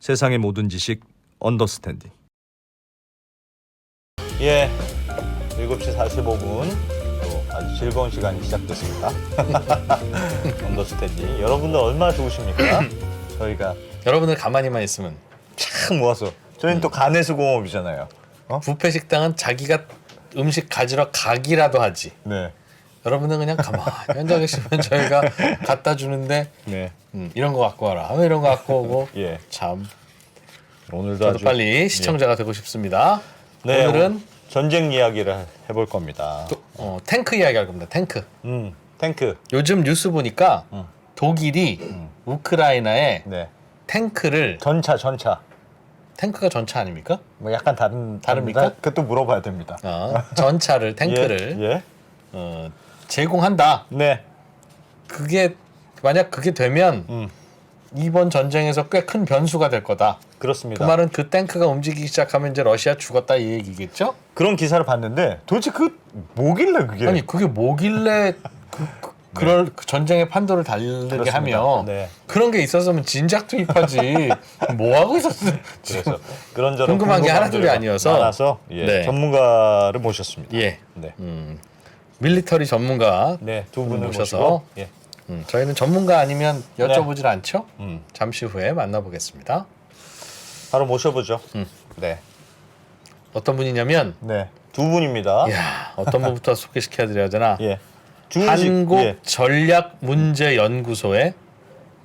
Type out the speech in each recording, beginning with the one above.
세상의 모든 지식 언더스탠딩. 예, 7시 45분 또 아주 즐거운 시간이 시작됐습니다. 언더스탠딩. 여러분들 얼마나 좋으십니까? 저희가 여러분들 가만히만 있으면 참 모아서 저희는 또 간해수공업이잖아요. 뷔페 식당은 자기가 음식 가지러 가기라도 하지. 네. 여러분은 그냥 가만히 앉아 계시면 저희가 갖다 주는데 네. 이런 거 갖고 와라 하면 이런 거 갖고 오고 예. 참 오늘도 저도 아주 빨리 시청자가 되고 싶습니다. 네, 오늘은 전쟁 이야기를 해볼 겁니다. 탱크 이야기 할 겁니다. 탱크. 탱크. 요즘 뉴스 보니까 독일이 우크라이나에 네. 탱크를 전차. 탱크가 전차 아닙니까? 뭐 약간 다릅니까? 그것도 물어봐야 됩니다. 전차를 탱크를 예. 제공한다. 네. 그게 만약 그게 되면 이번 전쟁에서 꽤 큰 변수가 될 거다. 그렇습니다. 그 말은 그 탱크가 움직이기 시작하면 이제 러시아 죽었다 이 얘기겠죠? 그런 기사를 봤는데 도대체 그 뭐길래 그게? 아니 그게 뭐길래 그럴 그 전쟁의 판도를 달리게 그렇습니다. 하며 네. 그런 게 있었으면 진작 투입하지 뭐 하고 있었어? 그래서 그런저런 궁금한 게 하나둘이 궁금한 아니어서 많아서 예, 네. 전문가를 모셨습니다. 예, 네. 밀리터리 전문가 네, 두 분을 모셔서 모시고 예. 저희는 전문가 아니면 여쭤보질 않죠? 음. 잠시 후에 만나보겠습니다. 바로 모셔보죠. 네. 어떤 분이냐면 네. 두 분입니다. 이야, 어떤 분부터 소개시켜드려야 되나? 예. 주은식 한국전략문제연구소의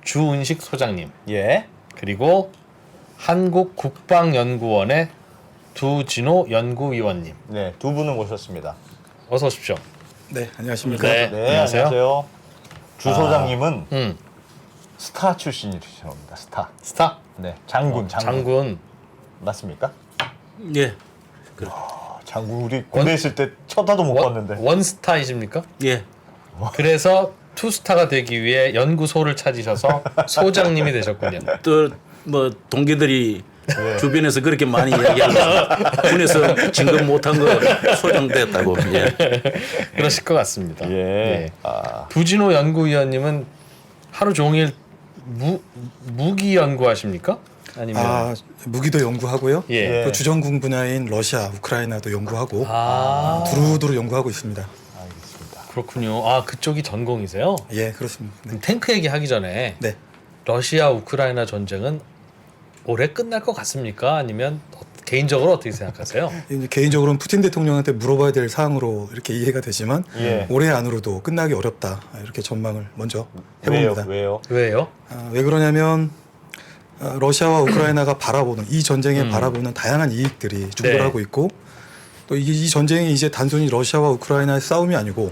주은식 소장님 예. 그리고 한국국방연구원의 두진호 연구위원님 네, 두 분을 모셨습니다. 어서 오십시오. 네, 안녕하십니까. 네, 네, 안녕하세요. 안녕하세요. 주 소장님은 스타 스타 출신이십니다. 스타. 스타 네, 장군. 장군 맞습니까? 예, 장군 우리 군대 있을 때 쳐다도 못 봤는데. 원스타이십니까? 예. 그래서 투스타가 되기 위해 연구소를 찾으셔서 소장님이 되셨군요. 또 뭐 동기들이 예. 주변에서 그렇게 많이 이야기하면 군에서 진급 못한 거 소장됐다고. 예. 그러실 것 같습니다. 예. 네. 아, 두진호 연구위원님은 하루 종일 무기 연구하십니까? 아니면 무기도 연구하고요. 예. 또 주전공 분야인 러시아, 우크라이나도 연구하고 아, 두루두루 연구하고 있습니다. 알겠습니다. 그렇군요. 아, 그쪽이 전공이세요? 예, 그렇습니다. 네. 그럼 탱크 얘기하기 전에 네. 러시아 우크라이나 전쟁은 올해 끝날 것 같습니까? 아니면 개인적으로 어떻게 생각하세요? 이제 개인적으로는 푸틴 대통령한테 물어봐야 될 사항으로 이렇게 이해가 되지만 예. 올해 안으로도 끝나기 어렵다 이렇게 전망을 먼저 해봅니다. 왜요? 왜요? 왜 그러냐면 러시아와 우크라이나가 바라보는 이 전쟁에 바라보는 다양한 이익들이 충돌하고 있고 또 이 전쟁이 이제 단순히 러시아와 우크라이나의 싸움이 아니고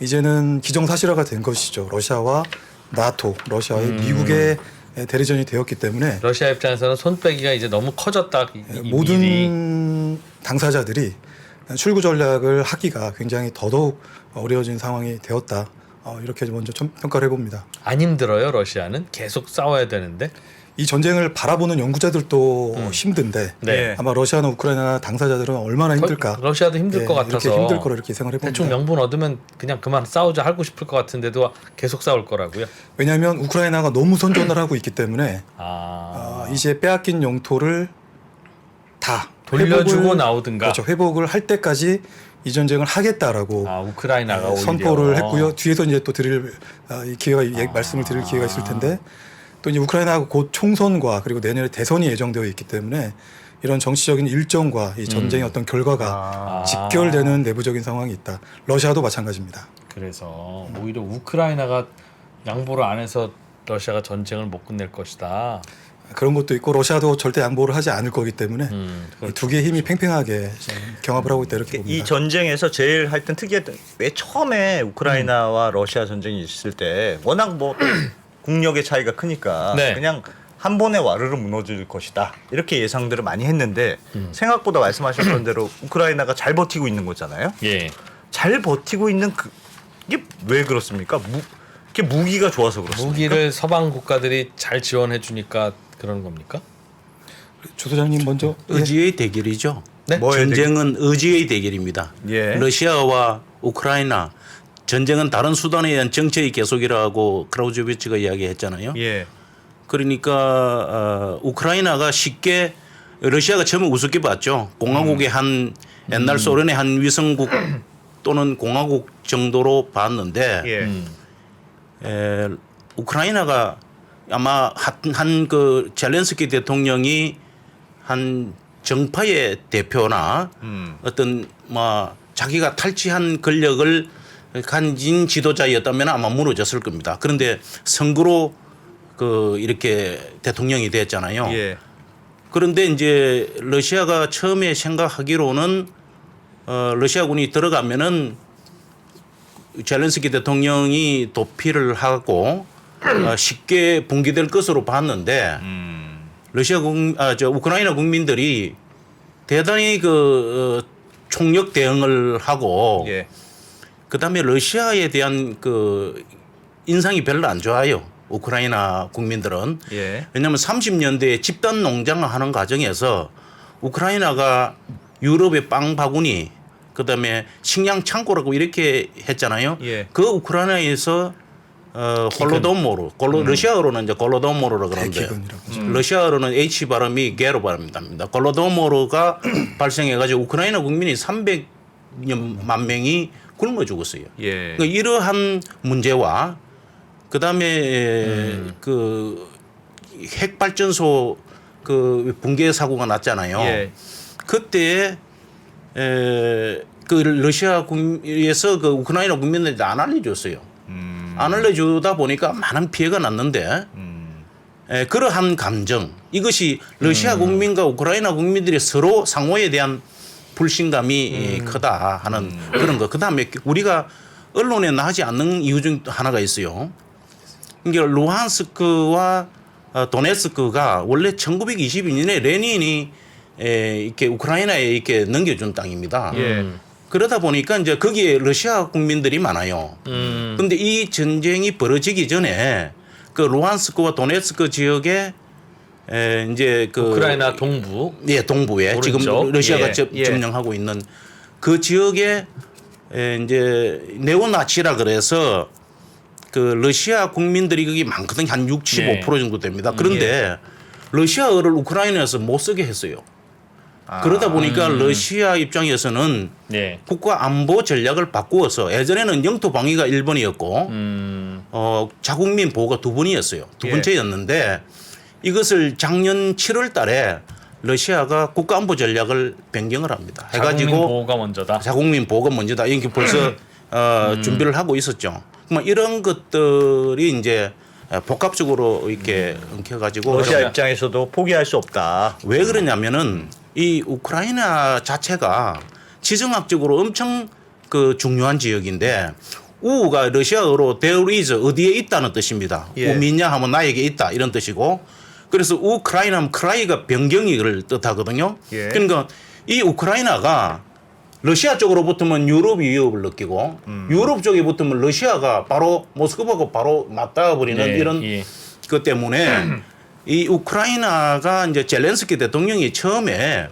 이제는 기정사실화가 된 것이죠. 러시아와 나토, 러시아와 미국의 대리전이 되었기 때문에 러시아 입장에서는 손빼기가 이제 너무 커졌다. 이 모든 미리. 당사자들이 출구 전략을 하기가 굉장히 더더욱 어려워진 상황이 되었다. 이렇게 먼저 평가를 해봅니다. 안 힘들어요, 러시아는? 계속 싸워야 되는데. 이 전쟁을 바라보는 연구자들도 힘든데 네. 아마 러시아나 우크라이나 당사자들은 얼마나 힘들까. 러시아도 힘들 것 같아서. 이렇게 힘들 거라 이렇게 생각을 해봅니다. 대충 명분 얻으면 그냥 그만 싸우자 하고 싶을 것 같은데도 계속 싸울 거라고요. 왜냐하면 우크라이나가 너무 선전을 하고 있기 때문에 이제 빼앗긴 영토를 다 돌려주고 나오든가. 그렇죠. 회복을 할 때까지 이 전쟁을 하겠다라고 우크라이나가 오히려 선포를 했고요. 뒤에서 이제 또 드릴 말씀을 드릴 기회가 있을 텐데 또 이제 우크라이나가 곧 총선과 그리고 내년에 대선이 예정되어 있기 때문에 이런 정치적인 일정과 이 전쟁의 어떤 결과가 직결되는 내부적인 상황이 있다. 러시아도 마찬가지입니다. 그래서 오히려 우크라이나가 양보를 안 해서 러시아가 전쟁을 못 끝낼 것이다. 그런 것도 있고 러시아도 절대 양보를 하지 않을 거기 때문에 두 개의 힘이 팽팽하게 경합을 하고 있다 이렇게 봅니다. 이 전쟁에서 제일 하여튼 특이했던 왜 처음에 우크라이나와 러시아 전쟁이 있을 때 워낙 뭐 국력의 차이가 크니까 네. 그냥 한 번에 와르르 무너질 것이다 이렇게 예상들을 많이 했는데 생각보다 말씀하셨던 대로 우크라이나가 잘 버티고 있는 거잖아요. 예. 잘 버티고 있는 이게 왜 그렇습니까? 이게 무기가 좋아서 그렇습니까? 무기를 서방 국가들이 잘 지원해 주니까 그런 겁니까? 주 소장님 먼저. 의지의 대결이죠. 네? 뭐의 전쟁은 의지의 대결입니다. 예. 러시아와 우크라이나 전쟁은 다른 수단에 의한 정치의 계속이라고 크라우제비츠가 이야기했잖아요. 예. 그러니까 우크라이나가 쉽게 러시아가 처음에 우습게 봤죠. 공화국의 한 옛날 소련의 한 위성국 또는 공화국 정도로 봤는데 우크라이나가 아마 한 그 젤렌스키 대통령이 한 정파의 대표나 어떤 뭐 자기가 탈취한 권력을 가진 지도자였다면 아마 무너졌을 겁니다. 그런데 선거로 그 이렇게 대통령이 됐잖아요. 예. 그런데 이제 러시아가 처음에 생각하기로는 러시아군이 들어가면은 젤렌스키 대통령이 도피를 하고 쉽게 붕괴될 것으로 봤는데 우크라이나 국민들이 대단히 그 총력 대응을 하고 예. 그다음에 러시아에 대한 그 인상이 별로 안 좋아요. 우크라이나 국민들은. 예. 왜냐하면 30년대에 집단 농장을 하는 과정에서 우크라이나가 유럽의 빵 바구니 그다음에 식량 창고라고 이렇게 했잖아요. 예. 그 우크라이나에서 홀로도모르, 러시아어로는 이제 골로도모르라 그러는데 대기근이라고 러시아어로는 H 발음이 게로 발음입니다. 골로도모르가 발생해가지고 우크라이나 국민이 300만 명이 굶어 죽었어요. 예. 그러니까 이러한 문제와 그다음에 그 핵발전소 그 붕괴 사고가 났잖아요. 예. 그때 그 러시아에서 그 우크라이나 국민들한테 안 알려줬어요. 안 알려주다 보니까 많은 피해가 났는데 그러한 감정 이것이 러시아 국민과 우크라이나 국민들이 서로 상호에 대한 불신감이 크다 하는 그런 거. 그다음에 우리가 언론에 나오지 않는 이유 중 하나가 있어요. 그러니까 루한스크와 도네츠크가 원래 1922년에 레닌이 이렇게 우크라이나에 이렇게 넘겨준 땅입니다. 예. 그러다 보니까 이제 거기에 러시아 국민들이 많아요. 그런데 이 전쟁이 벌어지기 전에 그 루한스크와 도네츠크 지역에 이제 그 우크라이나 동부 예, 동부에 오른쪽. 지금 러시아가 예. 점령하고 있는 그 지역에 이제 네오나치라 그래서 그 러시아 국민들이 거기 많거든요. 한 65% 정도 됩니다. 그런데 러시아어를 우크라이나에서 못 쓰게 했어요. 그러다 보니까 러시아 입장에서는 네. 국가 안보 전략을 바꾸어서 예전에는 영토 방위가 1번이었고 자국민 보호가 2번이었어요. 두 예. 번째였는데 이것을 작년 7월 달에 러시아가 국가 안보 전략을 변경을 합니다. 자국민 보호가 먼저다. 자국민 보호가 먼저다. 이게 벌써 준비를 하고 있었죠. 그러면 이런 것들이 이제 복합적으로 이렇게 엉켜가지고 러시아 입장에서도 포기할 수 없다. 왜 그러냐면은 이 우크라이나 자체가 지정학적으로 엄청 그 중요한 지역인데 우가 러시아어로 there is 어디에 있다는 뜻입니다. 예. 우미냐 하면 나에게 있다 이런 뜻이고 그래서 우크라이나 하면 크라이가 변경이를 뜻하거든요. 예. 그러니까 이 우크라이나가 러시아 쪽으로 붙으면 유럽이 위협을 느끼고 유럽 쪽에 붙으면 러시아가 바로 모스크바하고 바로 맞닿아 버리는 네, 이런 예. 것 때문에 이 우크라이나가 이제 젤렌스키 대통령이 처음에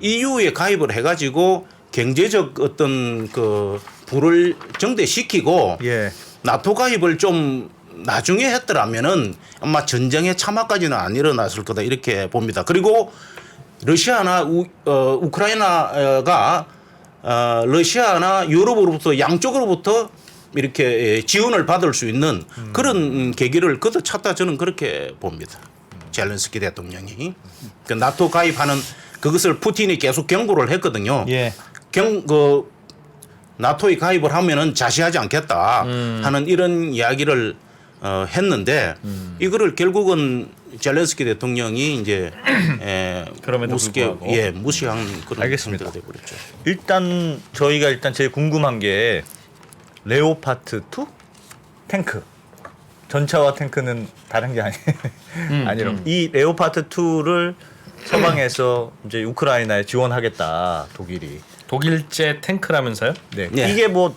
EU에 가입을 해가지고 경제적 어떤 그 부를 정대시키고 예. 나토 가입을 좀 나중에 했더라면은 아마 전쟁의 참화까지는 안 일어났을 거다 이렇게 봅니다. 그리고 러시아나 우크라이나가 러시아나 유럽으로부터 양쪽으로부터 이렇게 지원을 받을 수 있는 그런 계기를 그도 찾다 저는 그렇게 봅니다. 젤렌스키 대통령이 그 나토 가입하는 그것을 푸틴이 계속 경고를 했거든요. 예. 나토에 가입을 하면은 자시하지 않겠다 하는 이런 이야기를 했는데 이거를 결국은 젤렌스키 대통령이 이제 그럼에도 불구하고. 무시한 그런 알겠습니다. 상태가 돼버렸죠. 일단 저희가 제일 궁금한 게 레오파트 2 탱크 전차와 탱크는 다른 게 아니라 이 레오파트 2를 서방에서 이제 우크라이나에 지원하겠다 독일이. 독일제 탱크라면서요? 네. 네. 이게 뭐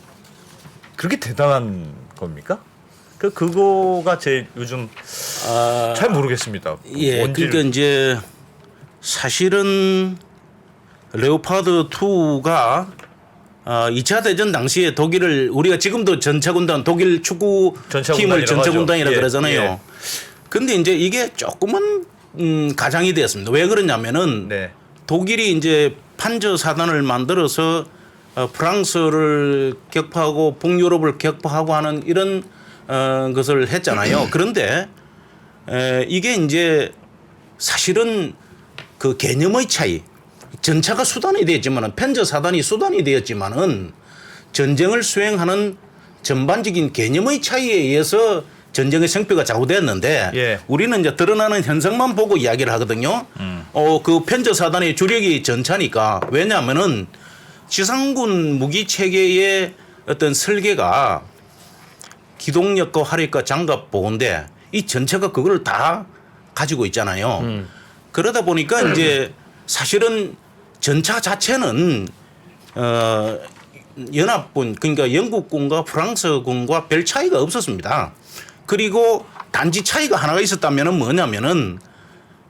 그렇게 대단한 겁니까? 그거가 제일 요즘 잘 모르겠습니다. 예, 뭔지를. 그러니까 이제 사실은 레오파드 2가 2차 대전 당시에 독일을 우리가 지금도 전차군단 독일 축구 전차군단이라고 팀을 전차군단이라 하죠. 예, 그러잖아요. 예. 근데 이제 이게 조금은 가장이 되었습니다. 왜 그러냐면은 네. 독일이 이제 판저 사단을 만들어서 프랑스를 격파하고 북유럽을 격파하고 하는 이런 것을 했잖아요. 그런데 이게 이제 사실은 그 개념의 차이, 전차가 수단이 되었지만은 판저 사단이 수단이 되었지만은 전쟁을 수행하는 전반적인 개념의 차이에 의해서 전쟁의 성패가 좌우되었는데 예. 우리는 이제 드러나는 현상만 보고 이야기를 하거든요. 그 편저 사단의 주력이 전차니까 왜냐하면은 지상군 무기 체계의 어떤 설계가 기동력과 화력과 장갑 보호인데 이 전차가 그걸 다 가지고 있잖아요. 그러다 보니까 이제 사실은 전차 자체는 연합군 그러니까 영국군과 프랑스군과 별 차이가 없었습니다. 그리고 단지 차이가 하나가 있었다면은 뭐냐면은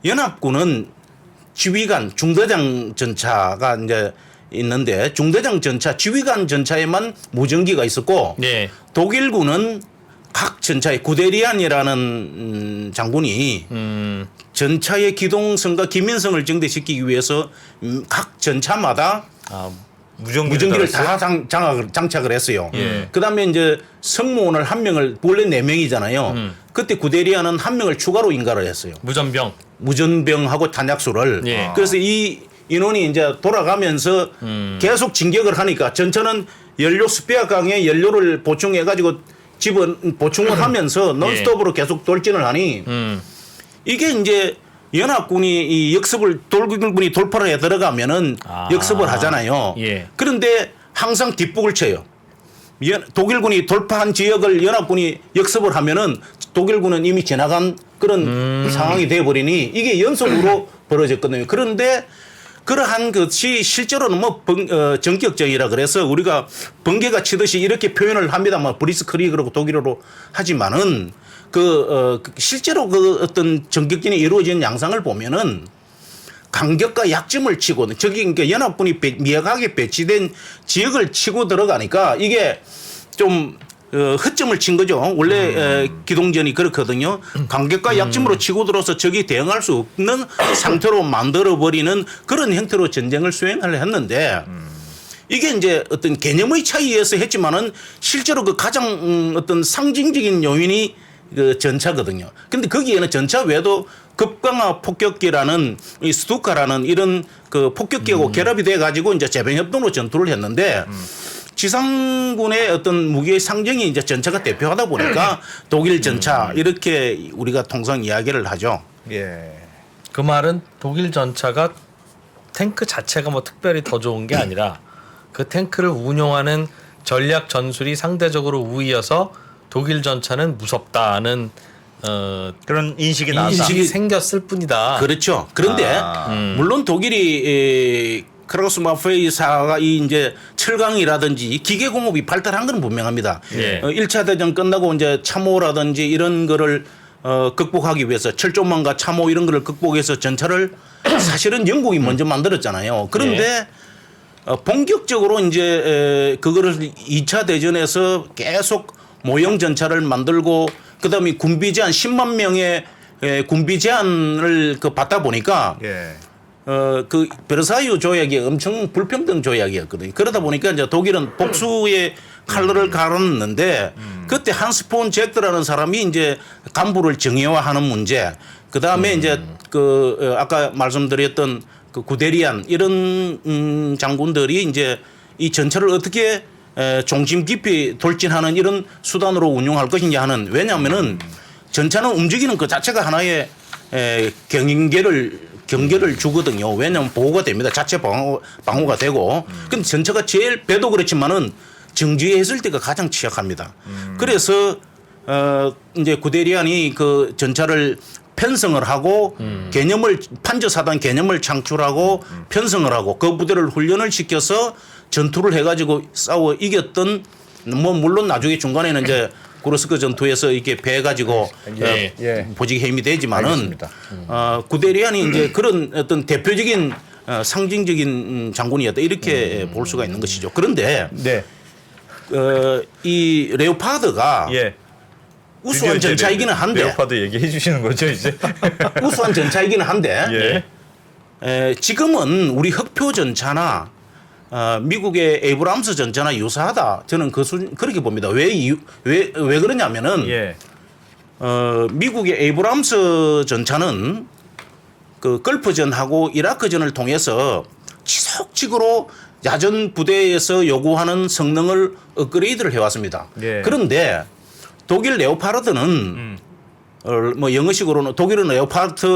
연합군은 지휘관 중대장 전차가 이제 있는데 중대장 전차 지휘관 전차에만 무전기가 있었고 예. 독일군은 각 전차에 구데리안이라는 장군이 전차의 기동성과 기민성을 증대시키기 위해서 각 전차마다 무전기를 다 장착을 했어요. 예. 그다음에 이제 승무원을 한 명을 원래 4명이잖아요. 그때 구데리안은 한 명을 추가로 인가를 했어요. 무전병. 무전병하고 탄약수를. 예. 그래서 이 인원이 이제 돌아가면서 계속 진격을 하니까 전차는 연료 스페어강에 연료를 보충해 가지고 보충을 하면서 논스톱으로 계속 돌진을 하니 이게 이제 연합군이 이 역습을 독일군이 돌파를 해 들어가면은 역습을 하잖아요. 예. 그런데 항상 뒷북을 쳐요. 독일군이 돌파한 지역을 연합군이 역습을 하면은 독일군은 이미 지나간 그런 상황이 되어버리니 이게 연속으로 벌어졌거든요. 그런데 그러한 것이 실제로는 뭐 전격전이라 그래서 우리가 번개가 치듯이 이렇게 표현을 합니다만 브리스크리그라고 독일어로 하지만은 실제로 그 어떤 전격전이 이루어지는 양상을 보면은 간격과 약점을 치고 저기 그러니까 연합군이 미약하게 배치된 지역을 치고 들어가니까 이게 좀 허점을 친 거죠. 원래 기동전이 그렇거든요. 간격과 약점으로 치고 들어서 적이 대응할 수 없는 상태로 만들어버리는 그런 형태로 전쟁을 수행을 했는데 이게 이제 어떤 개념의 차이에서 했지만은 실제로 그 가장 어떤 상징적인 요인이 그 전차거든요. 근데 거기에는 전차 외에도 급강화 폭격기라는 이 스투카라는 이런 그 폭격기하고 결합이 돼 가지고 이제 제병협동으로 전투를 했는데 지상군의 어떤 무기의 상징이 이제 전차가 대표하다 보니까 독일 전차 이렇게 우리가 통상 이야기를 하죠. 예. 그 말은 독일 전차가 탱크 자체가 뭐 특별히 더 좋은 게 아니라 그 탱크를 운용하는 전략 전술이 상대적으로 우위여서 독일 전차는 무섭다는 그런 인식이 나왔다. 인식이 생겼을 뿐이다. 그렇죠. 그런데 물론 독일이 크라우스 마페이사가 이 이제 철강이라든지 기계 공업이 발달한 건 분명합니다. 예. 1차 대전 끝나고 이제 참호라든지 이런 거를 극복하기 위해서 철조망과 참호 이런 거를 극복해서 전차를 사실은 영국이 먼저 만들었잖아요. 그런데 본격적으로 이제 그거를 2차 대전에서 계속 모형 전차를 만들고 그다음에 군비 제한 10만 명의 군비 제한을 받다 보니까 예. 그 베르사유 조약이 엄청 불평등 조약이었거든요. 그러다 보니까 이제 독일은 복수의 칼날을 갈았는데 그때 한스 폰 젝트라는 사람이 이제 간부를 정예화하는 문제. 그 다음에 이제 그 아까 말씀드렸던 그 구데리안 이런 장군들이 이제 이 전차를 어떻게 중심 깊이 돌진하는 이런 수단으로 운용할 것이냐 하는 왜냐하면은 전차는 움직이는 그 자체가 하나의 경계를 주거든요. 왜냐하면 보호가 됩니다. 자체 방어가 되고. 근데 전차가 제일 배도 그렇지만은 정지했을 때가 가장 취약합니다. 그래서 이제 구데리안이 그 전차를 편성을 하고 판저사단 개념을 창출하고 편성을 하고 그 부대를 훈련을 시켜서 전투를 해가지고 싸워 이겼던 뭐 물론 나중에 중간에는 이제 구르스크 전투에서 이렇게 배가지고 보직 해임이 되지만은 구데리안이 이제 그런 어떤 대표적인 상징적인 장군이었다 이렇게 볼 수가 있는 것이죠. 그런데 네. 이 레오파드가 예. 우수한 전차이기는 한데 레오파드 얘기해 주시는 거죠 이제? 우수한 전차이기는 한데 예. 지금은 우리 흑표 전차나 미국의 에이브람스 전차나 유사하다. 저는 그렇게 봅니다. 왜 그러냐면은 예. 미국의 에이브람스 전차는 그 걸프전하고 이라크전을 통해서 지속적으로 야전 부대에서 요구하는 성능을 업그레이드를 해왔습니다. 예. 그런데 독일 레오파르드는 뭐 영어식으로는 독일은 레오파르드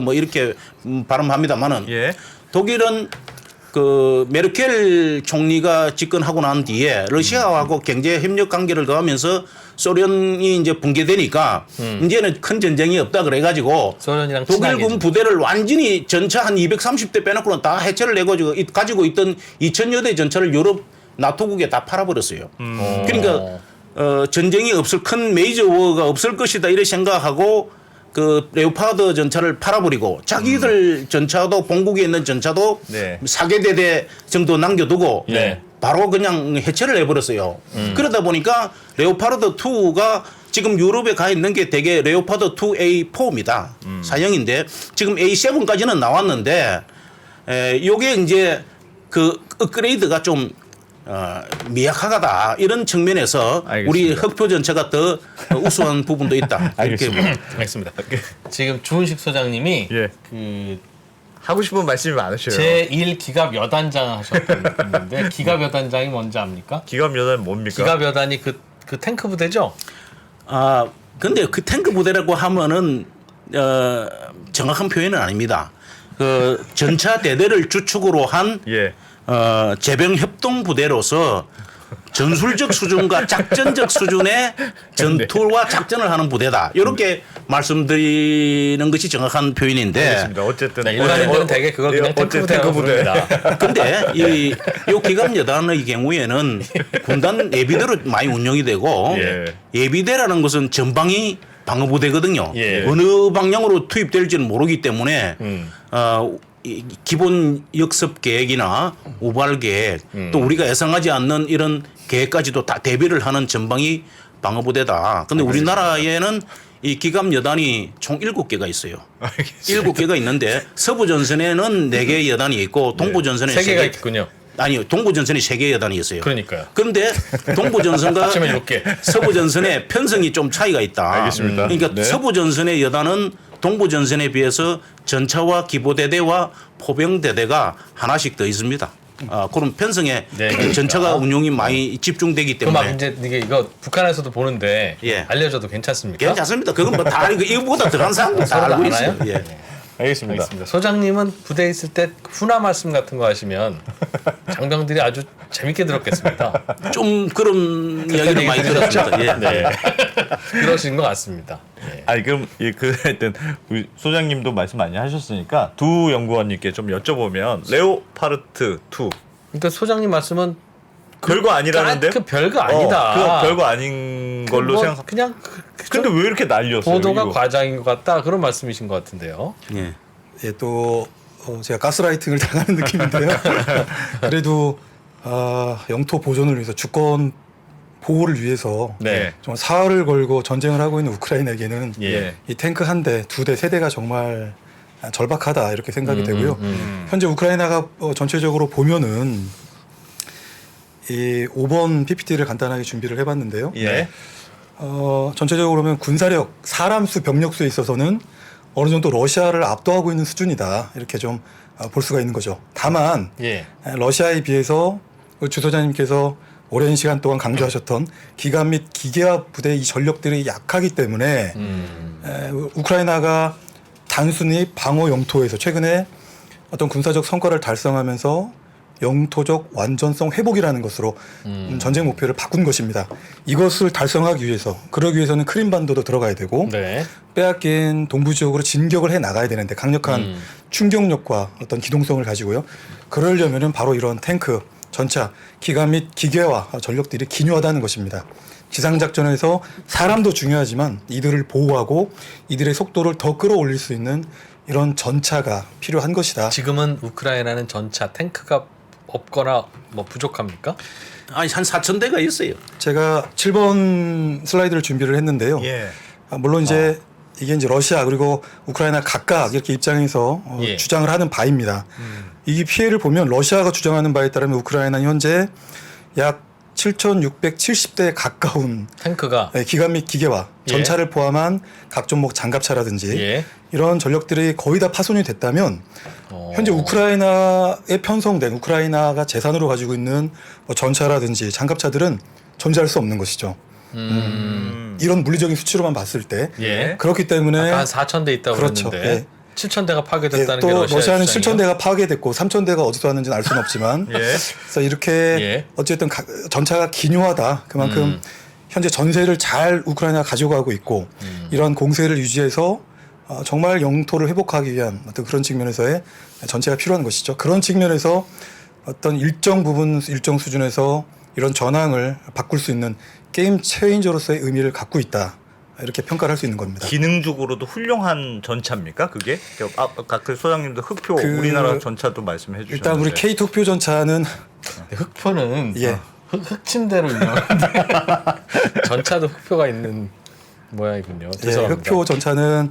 뭐 이렇게 발음합니다만은 예. 독일은 그 메르켈 총리가 집권하고 난 뒤에 러시아하고 경제 협력 관계를 더하면서 소련이 이제 붕괴되니까 이제는 큰 전쟁이 없다 그래가지고 소련이랑 친하게 독일군 부대를 완전히 전차 한 230대 빼놓고는 다 해체를 내가지고 가지고 있던 2000여 대 전차를 유럽 나토국에 다 팔아버렸어요. 그러니까 전쟁이 없을 큰 메이저 워가 없을 것이다 이렇게 생각하고 그 레오파드 전차를 팔아버리고 자기들 전차도 본국에 있는 전차도 네. 4개 정도 남겨두고 네. 바로 그냥 해체를 해버렸어요. 그러다 보니까 레오파드 2가 지금 유럽에 가 있는 게 대개 레오파드 2A4입니다. 사형인데 지금 A7까지는 나왔는데 요게 이제 그 업그레이드가 좀 미약하다 이런 측면에서 알겠습니다. 우리 흑표 전차가 더 우수한 부분도 있다. 이렇게 알겠습니다. 지금 주은식 소장님이 예. 그 하고 싶은 말씀이 많으셔요. 제1 기갑 여단장 하셨던 분인데 기갑 여단장이 뭔지 압니까? 기갑 여단 뭡니까? 기갑 여단이 그 탱크 부대죠? 근데 그 탱크 부대라고 하면은 정확한 표현은 아닙니다. 그 전차 대대를 주축으로 한 예. 제병 협동 부대로서 전술적 수준과 작전적 수준의 전투와 작전을 하는 부대다. 이렇게 말씀드리는 것이 정확한 표현인데. 알겠습니다. 어쨌든 네, 일반인들은 대개 그걸 그냥 탱크 부대라고 부릅니다. 근데 이 기갑 여단의 경우에는 군단 예비대로 많이 운영이 되고 예. 예비대라는 것은 전방위 방어부대거든요. 예. 어느 방향으로 투입될지는 모르기 때문에 이 기본 역습 계획이나 우발 계획 또 우리가 예상하지 않는 이런 계획까지도 다 대비를 하는 전방위 방어부대다. 근데 우리나라에는 이 기갑 여단이 총 7개가 있어요. 7개가 있는데 서부 전선에는 4개 여단이 있고 동부 전선에 3개가 있군요. 아니요. 동부 전선에 3개 여단이 있어요. 그러니까요. 그런데 동부 전선과 합치면 6개. 서부 전선의 편성이 좀 차이가 있다. 알겠습니다. 그러니까 네. 서부 전선의 여단은 동부 전선에 비해서 전차와 기보대대와 포병대대가 하나씩 더 있습니다. 그런 편성에 네. 전차가 운용이 많이 집중되기 그럼 막 때문에 이제 이거 북한에서도 보는데 예. 알려줘도 괜찮습니까? 괜찮습니다. 그건 뭐 다 이거보다 들어간 사람도 다 서로 알고 알아요? 있어요. 예. 알겠습니다. 알겠습니다. 소장님은 부대에 있을 때 훈화 말씀 같은 거 하시면 장병들이 아주 재밌게 들었겠습니다. 좀 그런 이야기를 많이 들었습니다. 예. 네. 그러신 것 같습니다. 예. 아니 그럼 하여튼 우리 소장님도 말씀 많이 하셨으니까 두 연구원님께 좀 여쭤보면 레오파르트 2 그러니까 소장님 말씀은 별거 아니라는데? 그 별거 아니다. 그거 별거 아닌 걸로 뭐 생각. 그냥 근데 왜 이렇게 날렸어요? 보도가 이거? 과장인 것 같다 그런 말씀이신 것 같은데요. 예. 예, 또 제가 가스라이팅을 당하는 느낌인데요. 그래도 영토 보존을 위해서 주권 보호를 위해서 네. 정말 사활을 걸고 전쟁을 하고 있는 우크라이나에게는 예. 이 탱크 한 대, 2대, 3대가 정말 절박하다 이렇게 생각이 되고요. 현재 우크라이나가 전체적으로 보면은 이 5번 PPT를 간단하게 준비를 해봤는데요. 예. 전체적으로 보면 군사력, 사람 수, 병력 수에 있어서는 어느 정도 러시아를 압도하고 있는 수준이다 이렇게 좀 볼 수가 있는 거죠. 다만 예. 러시아에 비해서 주 소장님께서 오랜 시간 동안 강조하셨던 기갑 및 기계화 부대의 이 전력들이 약하기 때문에 우크라이나가 단순히 방어 영토에서 최근에 어떤 군사적 성과를 달성하면서 영토적 완전성 회복이라는 것으로 전쟁 목표를 바꾼 것입니다. 이것을 달성하기 위해서 그러기 위해서는 크림반도도 들어가야 되고 네. 빼앗긴 동부 지역으로 진격을 해 나가야 되는데 강력한 충격력과 어떤 기동성을 가지고요. 그러려면은 바로 이런 탱크, 전차, 기갑 및 기계화 전력들이 기묘하다는 것입니다. 지상작전에서 사람도 중요하지만 이들을 보호하고 이들의 속도를 더 끌어올릴 수 있는 이런 전차가 필요한 것이다. 지금은 우크라이나는 전차 탱크가 없거나 뭐 부족합니까? 아니 한 4,000대가 있어요. 제가 7번 슬라이드를 준비를 했는데요. 예. 물론 이제 이게 이제 러시아 그리고 우크라이나 각각 이렇게 입장에서 예. 주장을 하는 바입니다. 이 피해를 보면 러시아가 주장하는 바에 따르면 우크라이나는 현재 약 7,670대에 가까운 탱크가 기관 및 기계와 예. 전차를 포함한 각 종목 장갑차라든지 예. 이런 전력들이 거의 다 파손이 됐다면 어. 현재 우크라이나에 편성된 우크라이나가 재산으로 가지고 있는 뭐 전차라든지 장갑차들은 존재할 수 없는 것이죠. 이런 물리적인 수치로만 봤을 때 예. 그렇기 때문에 아까 한 4,000대 있다고 그렇죠. 그랬는데 예. 7,000대가 파괴됐다는 또 게 러시아는 주장이에요? 7,000대가 파괴됐고 3,000대가 어디서 왔는지는 알 수는 없지만 예. 그래서 이렇게 예. 어쨌든 전차가 기묘하다. 그만큼 현재 전세를 잘 우크라이나가 가지고 가고 있고 이런 공세를 유지해서 정말 영토를 회복하기 위한 어떤 그런 측면에서의 전체가 필요한 것이죠. 그런 측면에서 어떤 일정 부분 일정 수준에서 이런 전황을 바꿀 수 있는 게임 체인저로서의 의미를 갖고 있다. 이렇게 평가를 할 수 있는 겁니다. 기능적으로도 훌륭한 전차입니까? 그게? 아까 그 소장님도 흑표 우리나라 전차도 말씀해 주셨는데 일단 우리 K2 흑표 전차는 흑표는 예. 흑침대로 유명한데 전차도 흑표가 있는 모양이군요. 예, 죄송합니다. 흑표 전차는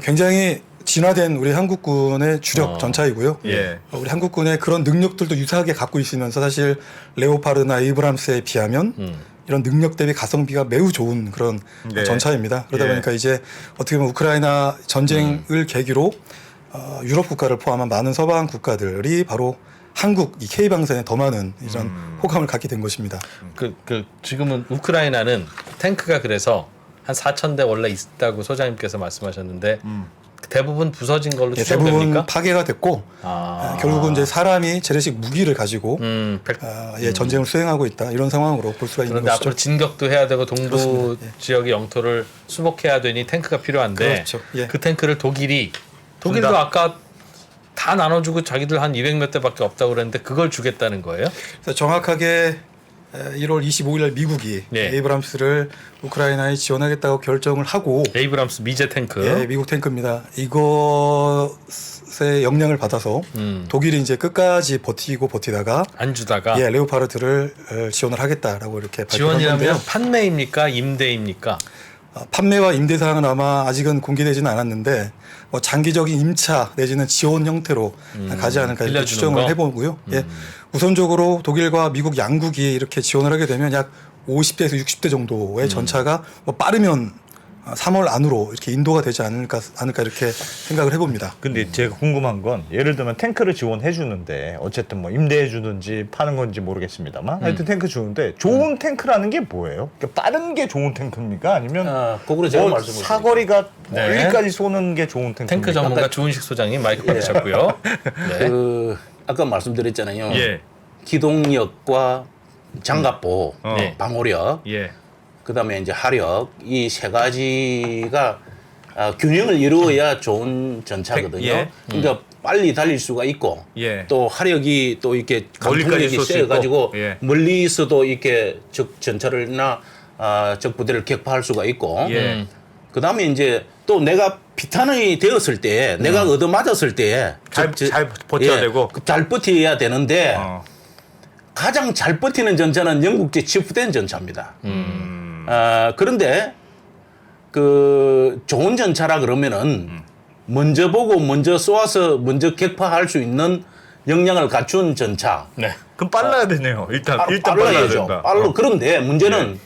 굉장히 진화된 우리 한국군의 주력 전차이고요. 예. 우리 한국군의 그런 능력들도 유사하게 갖고 있으면서 사실 레오파르나 에이브람스에 비하면 이런 능력 대비 가성비가 매우 좋은 그런 네. 전차입니다. 그러다 예. 보니까 이제 어떻게 보면 우크라이나 전쟁을 계기로 유럽 국가를 포함한 많은 서방 국가들이 바로 한국 이 K 방산에 더 많은 이런 호감을 갖게 된 것입니다. 지금은 우크라이나는 탱크가 그래서 한 4,000대 원래 있다고 소장님께서 말씀하셨는데 대부분 부서진 걸로 예, 대부분 추정됩니까? 파괴가 됐고 결국은 이제 사람이 재래식 무기를 가지고 전쟁을 수행하고 있다 이런 상황으로 볼 수가 있는 그런데 것이죠. 앞으로 진격도 해야 되고 동부 그렇습니다. 예. 지역의 영토를 수복해야 되니 탱크가 필요한데 그렇죠. 예. 그 탱크를 독일도 준다. 아까 다 나눠주고 자기들 한 200몇 대밖에 없다고 그랬는데 그걸 주겠다는 거예요? 그래서 정확하게 1월 25일 날 미국이 예. 에이브람스를 우크라이나에 지원하겠다고 결정을 하고 에이브람스 미제 탱크. 예, 미국 탱크입니다. 이것의 영향을 받아서 독일이 이제 끝까지 버티다가 안 주다가 레오파르트를 지원을 하겠다라고 이렇게 발표한 건데요. 지원이라면 판매입니까? 임대입니까? 판매와 임대 사항은 아마 아직은 공개되지는 않았는데 뭐 장기적인 임차 내지는 지원 형태로 가지 않을까 이렇게 빌려주는 추정을 거? 해보고요. 예. 우선적으로 독일과 미국 양국이 이렇게 지원을 하게 되면 약 50대에서 60대 정도의 전차가 뭐 빠르면 3월 안으로 이렇게 인도가 되지 않을까 이렇게 생각을 해봅니다. 근데 제가 궁금한 건 예를 들면 탱크를 지원해 주는데 어쨌든 뭐 임대해 주든지 파는 건지 모르겠습니다만 하여튼 탱크 주는데 좋은 탱크라는 게 뭐예요? 그러니까 빠른 게 좋은 탱크입니까? 아니면 그거는 제가 뭐 말씀을 사거리가 네. 멀리까지 쏘는 게 좋은 탱크입니까? 탱크 전문가 주은식 소장님 마이크 받으셨고요. 네. 아까 말씀드렸잖아요. 예. 기동력과 장갑보, 네. 방호력, 예. 그다음에 이제 하력 이 세 가지가 균형을 이루어야 좋은 전차거든요. 예. 그러니까 빨리 달릴 수가 있고 예. 또 하력이 또 이렇게 멀리까지 강통력이 쏠수 세가지고 있고. 예. 멀리서도 이렇게 적 전차를나 적 부대를 격파할 수가 있고 예. 그다음에 이제 또 내가 비탄이 되었을 때 내가 얻어맞았을 때 잘 버텨야 되고. 잘 버텨야 되는데 어. 가장 잘 버티는 전차는 영국제 치프된 전차입니다. 그런데 그 좋은 전차라 그러면은 먼저 보고 먼저 쏘아서 먼저 격파할 수 있는 역량을 갖춘 전차. 네. 그럼 빨라야 되네요. 일단 빨라야 빨라야죠. 된다. 그런데 문제는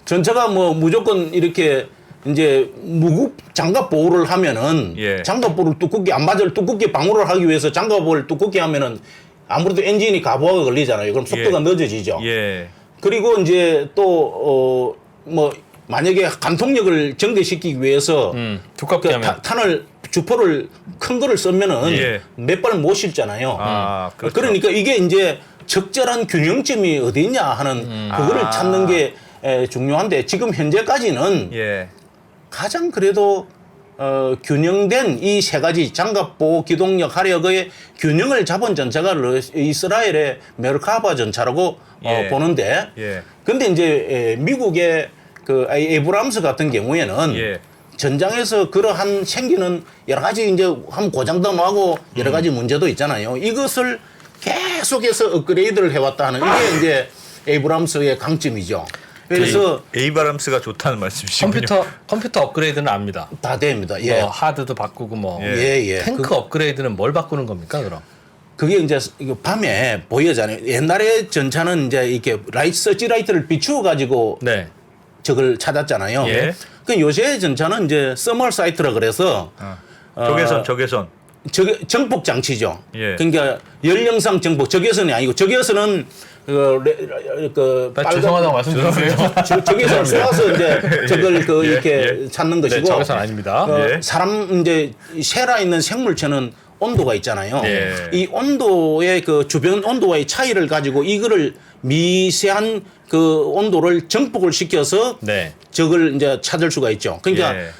전차가 뭐 무조건 이렇게 이제 무급 장갑 보호를 하면은 예. 장갑 보호를 두껍게 안 맞을 두껍게 방호를 하기 위해서 장갑을 두껍게 하면은 아무래도 엔진이 가부하가 걸리잖아요. 그럼 속도가 늦어지죠. 예. 그리고 이제 또 뭐 만약에 간통력을 증대시키기 위해서 두껍게 그 하면 탄을 주포를 큰 거를 쓰면은 예. 몇 발 못 실잖아요. 그렇죠. 그러니까 이게 이제 적절한 균형점이 어디 있냐 하는 그거를 찾는 게 중요한데 지금 현재까지는 예. 가장 그래도 균형된 이 세 가지 장갑보 기동력 하력의 균형을 잡은 전차가 이스라엘의 메르카바 전차라고 예. 보는데 예. 근데 이제 미국의 그 에이브람스 같은 경우에는 예. 전장에서 그러한 생기는 여러 가지 이제 한 고장도 나고 여러 가지 문제도 있잖아요. 이것을 계속해서 업그레이드를 해왔다 하는 이게 이제 에이브람스의 강점이죠. 그래서 에이바람스가 좋다는 말씀이시군요. 컴퓨터 업그레이드는 압니다. 다 됩니다. 예. 뭐 하드도 바꾸고 뭐 예. 탱크 업그레이드는 뭘 바꾸는 겁니까 그럼? 그게 이제 이거 밤에 보여잖아요. 옛날에 전차는 이제 이렇게 서치라이트를 비추어 가지고 네. 적을 찾았잖아요. 예. 그 요새 전차는 이제 서멀 사이트라 그래서 적외선. 정폭 장치죠. 예. 그러니까 연령상 정폭, 적외선이 아니고 적외선은 죄송하다고 말씀드리세요. 적외선 쏘아서 이제 적을 이렇게 찾는 네, 것이고. 적외선 아닙니다. 예. 사람 이제 살아 있는 생물체는 온도가 있잖아요. 예. 이 온도의 그 주변 온도와의 차이를 가지고 이거를 미세한 그 온도를 정폭을 시켜서 네. 적을 이제 찾을 수가 있죠. 그러니까 예.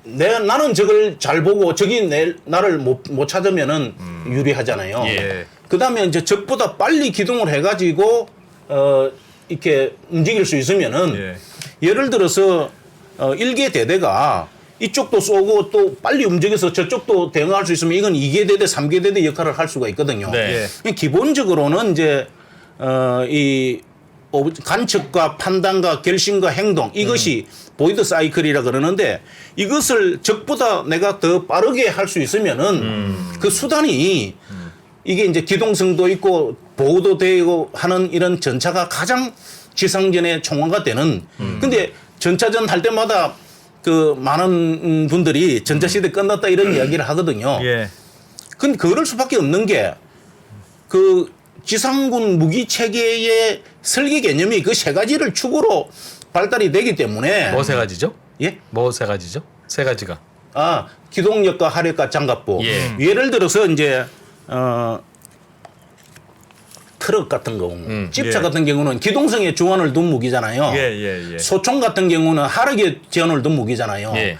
나는 적을 잘 보고 적이 나를 못 찾으면은 유리하잖아요. 예. 그다음에 이제 적보다 빨리 기동을 해가지고 이렇게 움직일 수 있으면은 예. 예를 들어서 일개 대대가 이쪽도 쏘고 또 빨리 움직여서 저쪽도 대응할 수 있으면 이건 2개 대대, 3개 대대 역할을 할 수가 있거든요. 네. 기본적으로는 이제 이 관측과 판단과 결심과 행동 이것이 보이드 사이클이라 그러는데 이것을 적보다 내가 더 빠르게 할 수 있으면은 그 수단이 이게 이제 기동성도 있고 보호도 되고 하는 이런 전차가 가장 지상전에 총화가 되는. 근데 전차전 할 때마다 그 많은 분들이 전자시대 끝났다 이런 이야기를 하거든요. 예. 근데 그럴 수밖에 없는 게 그 지상군 무기 체계의 설계 개념이 그 세 가지를 축으로 발달이 되기 때문에 뭐 세 가지죠? 예? 뭐 세 가지죠? 세 가지가. 기동력과 화력과 장갑부. 예. 예를 들어서 이제 트럭 같은 경우, 집차 예. 같은 경우는 기동성에 주안을 둔 무기잖아요. 예. 소총 같은 경우는 하력에 지원을 둔 무기잖아요. 예.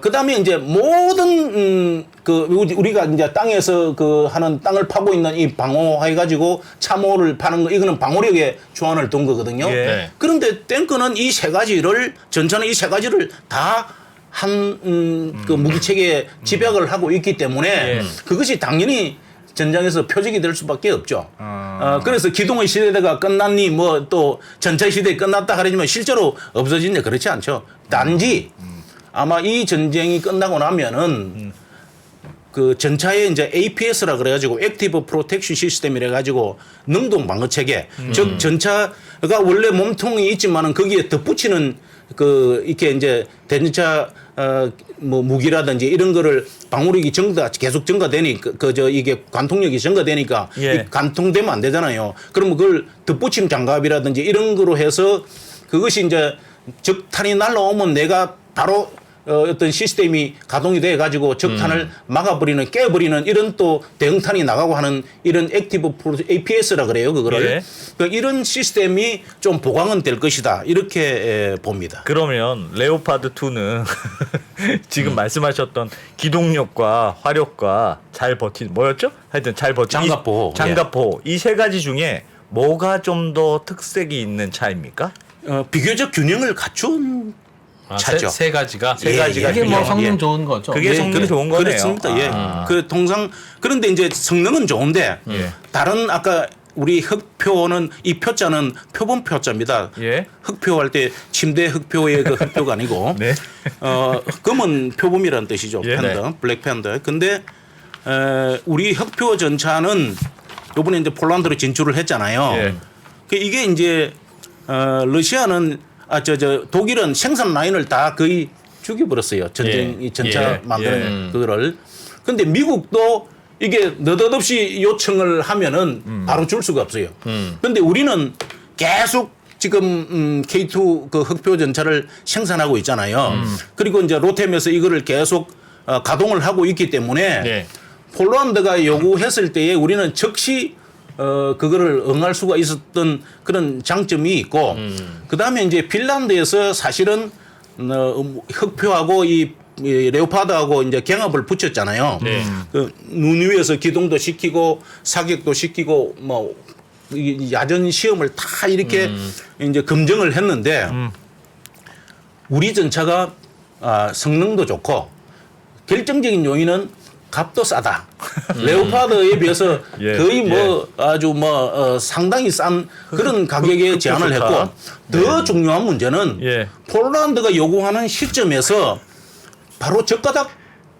그다음에 이제 모든 우리가 이제 땅에서 하는 땅을 파고 있는 이 방어해 가지고 참호를 파는 거 이거는 방어력에 주안을 둔 거거든요. 예. 네. 그런데 탱크는 이 세 가지를 전차는 이 세 가지를 다 한 그 무기 체계에 집약을 하고 있기 때문에 그것이 당연히 전장에서 표적이 될 수밖에 없죠. 그래서 기동의 시대가 끝났니 뭐 또 전차 시대 끝났다 하지만 실제로 없어진다 그렇지 않죠. 단지 아마 이 전쟁이 끝나고 나면은 그 전차에 이제 APS라 그래가지고 액티브 프로텍션 시스템이라 가지고 능동 방어 체계, 즉 전차가 원래 몸통이 있지만은 거기에 덧붙이는 이렇게 이제 대전차 뭐 무기라든지 이런 거를 방어력이 계속 증가되니까 이게 관통력이 증가되니까 예. 관통되면 안 되잖아요. 그러면 그걸 덧붙임 장갑이라든지 이런 거로 해서 그것이 이제 적탄이 날라오면 내가 바로 어떤 시스템이 가동이 돼 가지고 적탄을 막아버리는 깨버리는 이런 또 대응탄이 나가고 하는 이런 액티브 APS라 그래요 그거를. 예. 이런 시스템이 좀 보강은 될 것이다 이렇게 봅니다. 그러면 레오파드 2는 지금 말씀하셨던 기동력과 화력과 잘 버틴 뭐였죠? 하여튼 잘 버틴 장갑포 이 세 가지 중에 뭐가 좀 더 특색이 있는 차입니까? 비교적 균형을 갖춘 차죠. 세 가지가. 세 가지가 이게 뭐 균형. 성능 예. 좋은 거죠. 그게 성능이 좋은 거네요. 그렇습니다. 예. 그 통상 그런데 이제 성능은 좋은데 다른 아까 우리 흑표는 이 표자는 표본 표자입니다. 예. 흑표할 때 침대 흑표의 그 흑표가 아니고 네. 검은 표범이라는 뜻이죠. 예. 팬더, 네. 블랙 팬더. 근데 우리 흑표 전차는 요번에 이제 폴란드로 진출을 했잖아요. 예. 그 이게 이제 러시아는 독일은 생산 라인을 다 거의 죽여버렸어요. 이 전차 만드는 그거를. 근데 미국도 이게 느닷없이 요청을 하면은 바로 줄 수가 없어요. 근데 우리는 계속 지금 K2 그 흑표 전차를 생산하고 있잖아요. 그리고 이제 로템에서 이거를 계속 가동을 하고 있기 때문에 폴란드가 요구했을 때에 우리는 즉시 그거를 응할 수가 있었던 그런 장점이 있고 그다음에 이제 핀란드에서 사실은 흑표하고 이 레오파드하고 이제 경합을 붙였잖아요. 눈 위에서 기동도 시키고 사격도 시키고 뭐 야전 시험을 다 이렇게 이제 검증을 했는데 우리 전차가 성능도 좋고 결정적인 요인은 값도 싸다. 레오파드에 비해서 예, 거의 뭐 아주 뭐 상당히 싼 그런 가격에 제한을 좋다. 했고 더 중요한 문제는 예. 폴란드가 요구하는 시점에서 바로 저가닥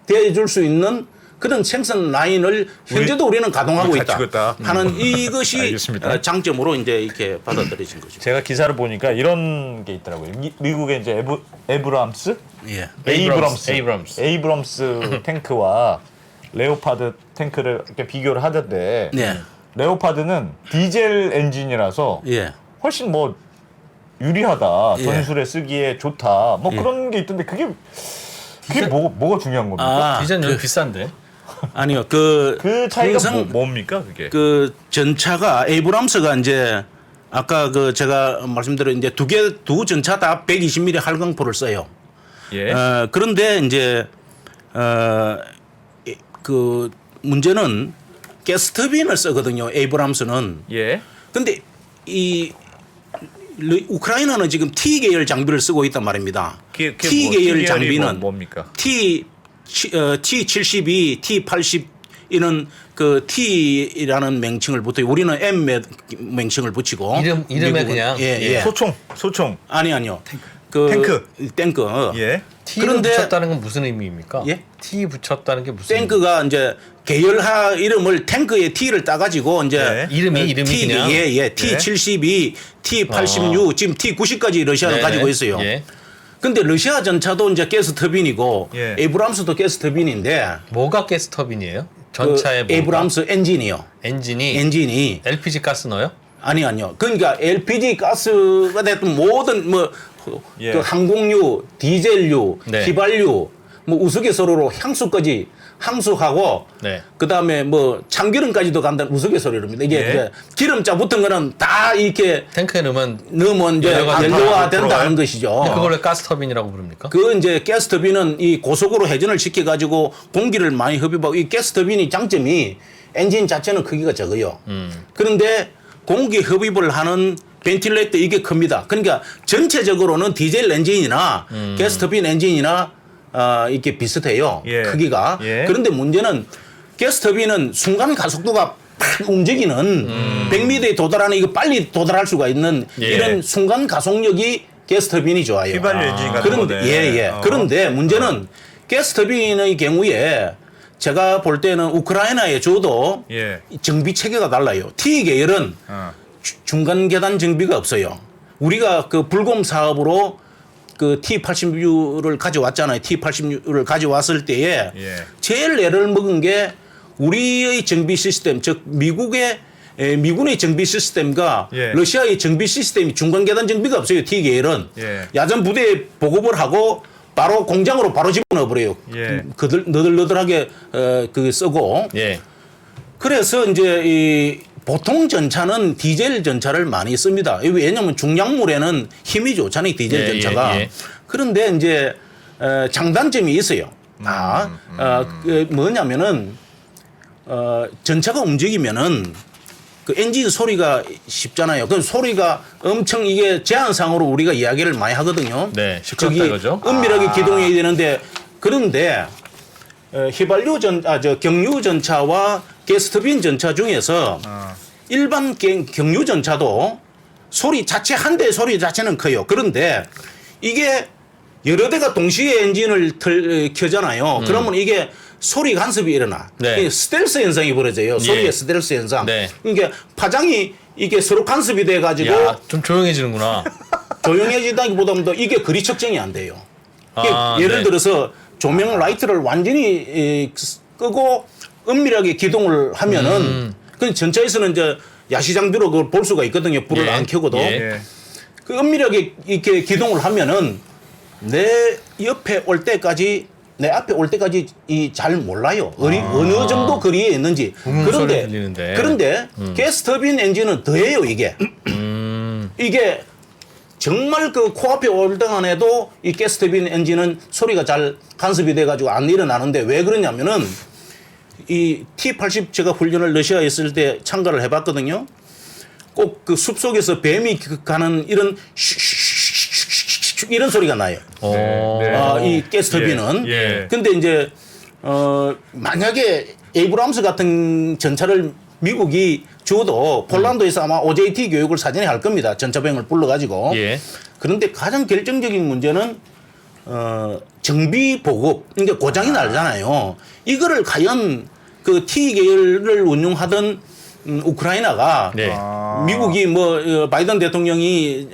대줄 수 있는 그런 생산 라인을 현재도 우리는 가동하고 우리 있다 갖추고 있다. 하는 이것이 알겠습니다. 장점으로 이제 이렇게 받아들여진 거죠. 제가 기사를 보니까 이런 게 있더라고요. 미국의 이제 에브람스 예. 에이브럼스 탱크와 레오파드 탱크를 이렇게 비교를 하던데 네. 레오파드는 디젤 엔진이라서 예. 훨씬 뭐 유리하다, 예. 전술에 쓰기에 좋다, 뭐 그런 게 있던데 그게 뭐가 중요한 겁니까? 아, 디자인 좀 비싼데. 아니요. 그 차이가 항상 뭡니까 그게? 그 전차가 에이브람스가 이제 아까 그 제가 말씀드린 이제 두 전차 다 120mm 활강포를 써요. 예. 그런데 이제 그 문제는 가스터빈을 쓰거든요. 에이브람스는. 예. 근데 이 우크라이나는 지금 T 계열 장비를 쓰고 있단 말입니다. T 계열 장비는 뭡니까? T72, T80 이런 그 T라는 명칭을 붙여요. 우리는 M 명칭을 붙이고 이름에 미국은- 그냥 예. 소총. 아니요. 탱크. 예. T를 그런데- 붙였다는 건 무슨 의미입니까? 예? T 붙였다는 게 무슨 탱크가 이제 계열화 이름을 탱크의 T를 따가지고 이제 네. 이름이 그냥? 예. T72, T86, 지금 T90까지 러시아는 네네. 가지고 있어요. 예. 근데 러시아 전차도 이제 가스 터빈이고 예. 에이브람스도 가스 터빈인데 뭐가 가스 터빈이에요? 전차의 그 에이브람스 엔진이요. 엔진이 엔진이 LPG 가스 넣어요? 아니요. 그러니까 LPG 가스가 됐든 모든 뭐 예. 그 항공유, 디젤유, 네. 휘발유, 뭐 우스갯소리로 향수까지 항수하고 네. 그다음에 뭐 참기름까지도 간다는 우스갯소리입니다. 이게 예. 이제 기름자 붙은 거는 다 이렇게 탱크에 넣으면 넣으면 이제 연료가 연료화 된다는 들어가요? 것이죠. 그걸 왜 가스 터빈이라고 부릅니까? 그 이제 가스터빈은 이 고속으로 회전을 시켜 가지고 공기를 많이 흡입하고 이 가스터빈이 장점이 엔진 자체는 크기가 적어요. 그런데 공기 흡입을 하는 벤틸레이터 이게 큽니다. 그러니까 전체적으로는 디젤 엔진이나 가스터빈 엔진이나 이렇게 비슷해요. 예. 크기가. 예. 그런데 문제는 가스터빈은 순간 가속도가 팍 움직이는 100m에 도달하는 이거 빨리 도달할 수가 있는 예. 이런 순간 가속력이 가스터빈이 좋아요. 휘발유 엔진 같은 그런데 거네. 예. 그런데 문제는 가스터빈의 경우에 제가 볼 때는 우크라이나에 줘도 예. 정비 체계가 달라요. T 계열은 중간 계단 정비가 없어요. 우리가 그 불곰 사업으로 그 T86를 가져왔잖아요. T86을 가져왔을 때에 예. 제일 애를 먹은 게 우리의 정비 시스템, 즉 미군의 정비 시스템과 예. 러시아의 정비 시스템이 중간 계단 정비가 없어요. T 계열은 예. 야전 부대에 보급을 하고 바로 공장으로 바로 집어넣어 버려요. 예. 너덜너덜하게 그 쓰고. 예. 그래서 이제 이 보통 전차는 디젤 전차를 많이 씁니다. 왜냐하면 중량물에는 힘이 좋잖아요. 디젤 예, 전차가. 예, 예. 그런데 이제 장단점이 있어요. 그 뭐냐면은 전차가 움직이면은 그 엔진 소리가 쉽잖아요. 그 소리가 엄청 이게 제한상으로 우리가 이야기를 많이 하거든요. 네, 시끄럽다 저기 이거죠. 은밀하게 기동해야 되는데 그런데 휘발유 경유 전차와 가스터빈 전차 중에서 일반 경유 전차도 소리 자체 한 대 소리 자체는 커요. 그런데 이게 여러 대가 동시에 엔진을 켜잖아요. 그러면 이게 소리 간섭이 일어나. 네. 이게 스텔스 현상이 벌어져요. 소리의 예. 스텔스 현상. 네. 그러니까 파장이 이게 서로 간섭이 돼 가지고 야, 좀 조용해지는구나. 조용해지다기보다도 이게 거리 측정이 안 돼요. 예를 네. 들어서 조명 라이트를 완전히 끄고 은밀하게 기동을 하면은 그 전차에서는 이제 야시 장비로 그걸 볼 수가 있거든요. 불을 예. 안 켜고도 예. 그 은밀하게 이렇게 기동을 하면은 내 옆에 올 때까지 내 앞에 올 때까지 이 잘 몰라요. 어느 정도 거리에 있는지. 소리 들리는데. 그런데 가스터빈 엔진은 더해요 이게. 이게 정말 그 코앞에 올 동안 해도 이 가스터빈 엔진은 소리가 잘 간섭이 돼가지고 안 일어나는데 왜 그러냐면은 이 T80 제가 훈련을 러시아에 있을 때 참가를 해봤거든요. 꼭 그 숲속에서 뱀이 가는 이런 이런 소리가 나요. 어. 네. 이 가스터빈은. 예. 근데 이제 만약에 에이브람스 같은 전차를 미국이 줘도 폴란드에서 아마 OJT 교육을 사전에 할 겁니다. 전차병을 불러가지고. 예. 그런데 가장 결정적인 문제는 정비 보급, 그러니까 고장이 나잖아요. 이거를 과연 그 T 계열을 운용하던 우크라이나가 네. 미국이 바이든 대통령이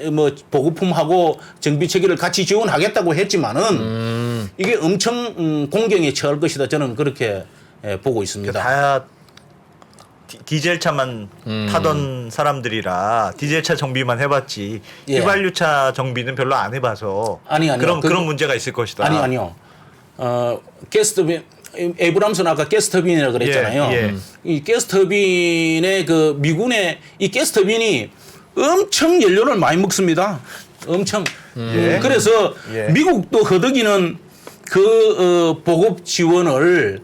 보급품하고 정비 체계를 같이 지원하겠다고 했지만은 이게 엄청 공경에 처할 것이다. 저는 그렇게 보고 있습니다. 다 디젤차만 타던 사람들이라 디젤차 정비만 해봤지 예. 휘발유차 정비는 별로 안 해봐서 아니요. 그런 문제가 있을 것이다. 아니요. 가스터빈 에이브람스는 아까 가스터빈이라고 그랬잖아요. 예, 예. 이 가스터빈의 그 미군의 이 가스터빈이 엄청 연료를 많이 먹습니다. 엄청. 예. 그래서 예. 미국도 허덕이는 그 보급 지원을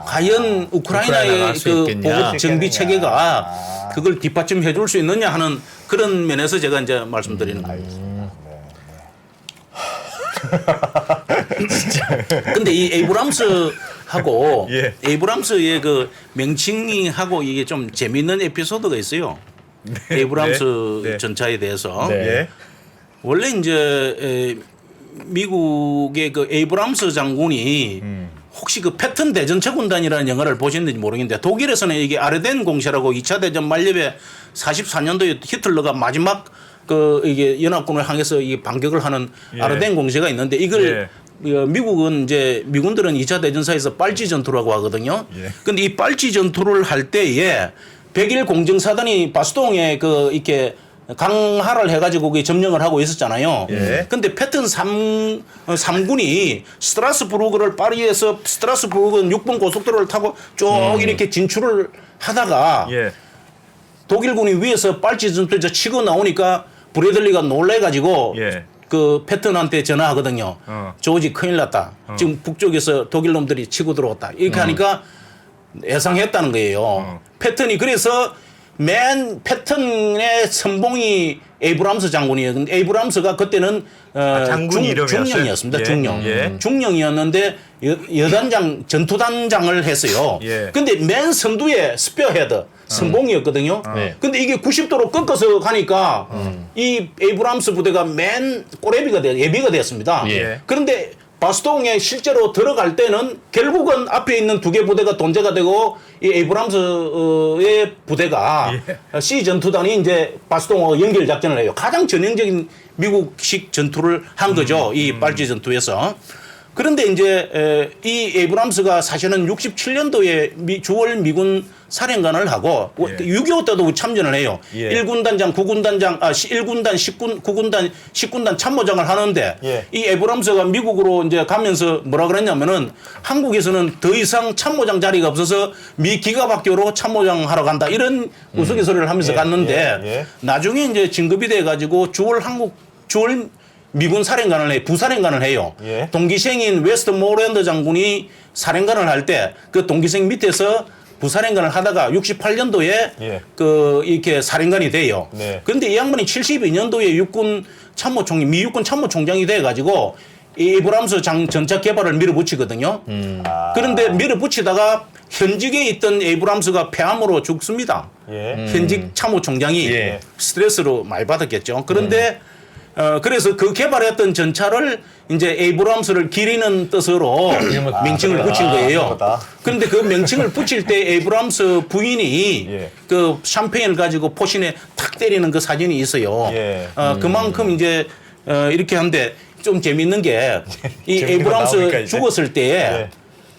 과연 우크라이나가 우크라이나의 할수 그 있겠냐. 보급 정비 체계가 그걸 뒷받침해 줄 수 있느냐 하는 그런 면에서 제가 이제 말씀드리는 거예요. 근데 이 에이브람스하고 예. 에이브람스의 그 명칭이하고 이게 좀 재미있는 에피소드가 있어요. 에이브람스 네. 전차에 대해서 네. 예. 원래 이제 미국의 그 에이브람스 장군이 혹시 그 패턴 대전차 군단이라는 영화를 보셨는지 모르겠는데 독일에서는 이게 아르덴 공세라고 2차 대전 말렙에 44년도에 히틀러가 마지막 그 이게 연합군을 향해서 이 반격을 하는 예. 아르덴 공세가 있는데 이걸 미국은 이제 미군들은 2차 대전사에서 빨지 전투라고 하거든요. 예. 근데 이 빨지 전투를 할 때에 백일 공정사단이 바스통에 그 이렇게 강화를 해가지고 그게 점령을 하고 있었잖아요. 예. 근데 패턴 3군이 스트라스부르크를 파리에서 스트라스부르크 6번 고속도로를 타고 쭉 이렇게 진출을 하다가 예. 독일군이 위에서 빨치 전투에서 치고 나오니까 브래들리가 놀래가지고 예. 그 패턴한테 전화하거든요. 조지 큰일 났다. 지금 북쪽에서 독일 놈들이 치고 들어왔다. 이렇게 하니까 예상했다는 거예요. 패턴이 그래서 맨 패턴의 선봉이 에이브람스 장군이에요. 근데 에이브람스가 그때는 장군 이름이었어요? 중령이었습니다. 예. 중령. 예. 중령이었는데 여단장 전투단장을 했어요. 예. 근데 맨 선두에 스페어헤드 선봉이었거든요. 네. 근데 이게 90도로 꺾어서 가니까 이 에이브람스 부대가 맨 예비가 됐습니다. 예. 그런데 바스통에 실제로 들어갈 때는 결국은 앞에 있는 두 개 부대가 돈제가 되고 이 에이브람스의 부대가 C 전투단이 이제 바스통하고 연결 작전을 해요. 가장 전형적인 미국식 전투를 한 거죠. 이 빨지 전투에서. 그런데 이제 이 에이브람스가 사실은 67년도에 주월 미군 사령관을 하고 6.25 때도 참전을 해요. 예. 1군단장, 9군단장, 1군단, 9군단, 10군단 참모장을 하는데 예. 이 에이브람스가 미국으로 이제 가면서 뭐라 그랬냐면은 한국에서는 더 이상 참모장 자리가 없어서 미 기갑학교로 참모장 하러 간다 이런 우스갯소리를 하면서 갔는데 예. 나중에 이제 진급이 돼 가지고 주월 미군 사령관을 해요. 부사령관을 해요. 예. 동기생인 웨스트모랜드 장군이 사령관을 할 때 그 동기생 밑에서 부사령관을 하다가 68년도에 예. 그 이렇게 사령관이 돼요. 네. 그런데 이 양반이 72년도에 미 육군 참모총장이 돼 가지고 이 에이브람스 전차 개발을 밀어붙이거든요. 그런데 밀어붙이다가 현직에 있던 에이브람스가 폐암으로 죽습니다. 예. 현직 참모총장이 예. 스트레스로 많이 받았겠죠. 그런데 그래서 그 개발했던 전차를 이제 에이브람스를 기리는 뜻으로 명칭을 붙인 거예요. 그런데 그 명칭을 붙일 때 에이브람스 부인이 예. 그 샴페인을 가지고 포신에 탁 때리는 그 사진이 있어요. 예. 그만큼 이제 이렇게 한데 좀 재밌는 게 이 재밌는 거 나오니까 에이브람스 이제. 죽었을 때 예.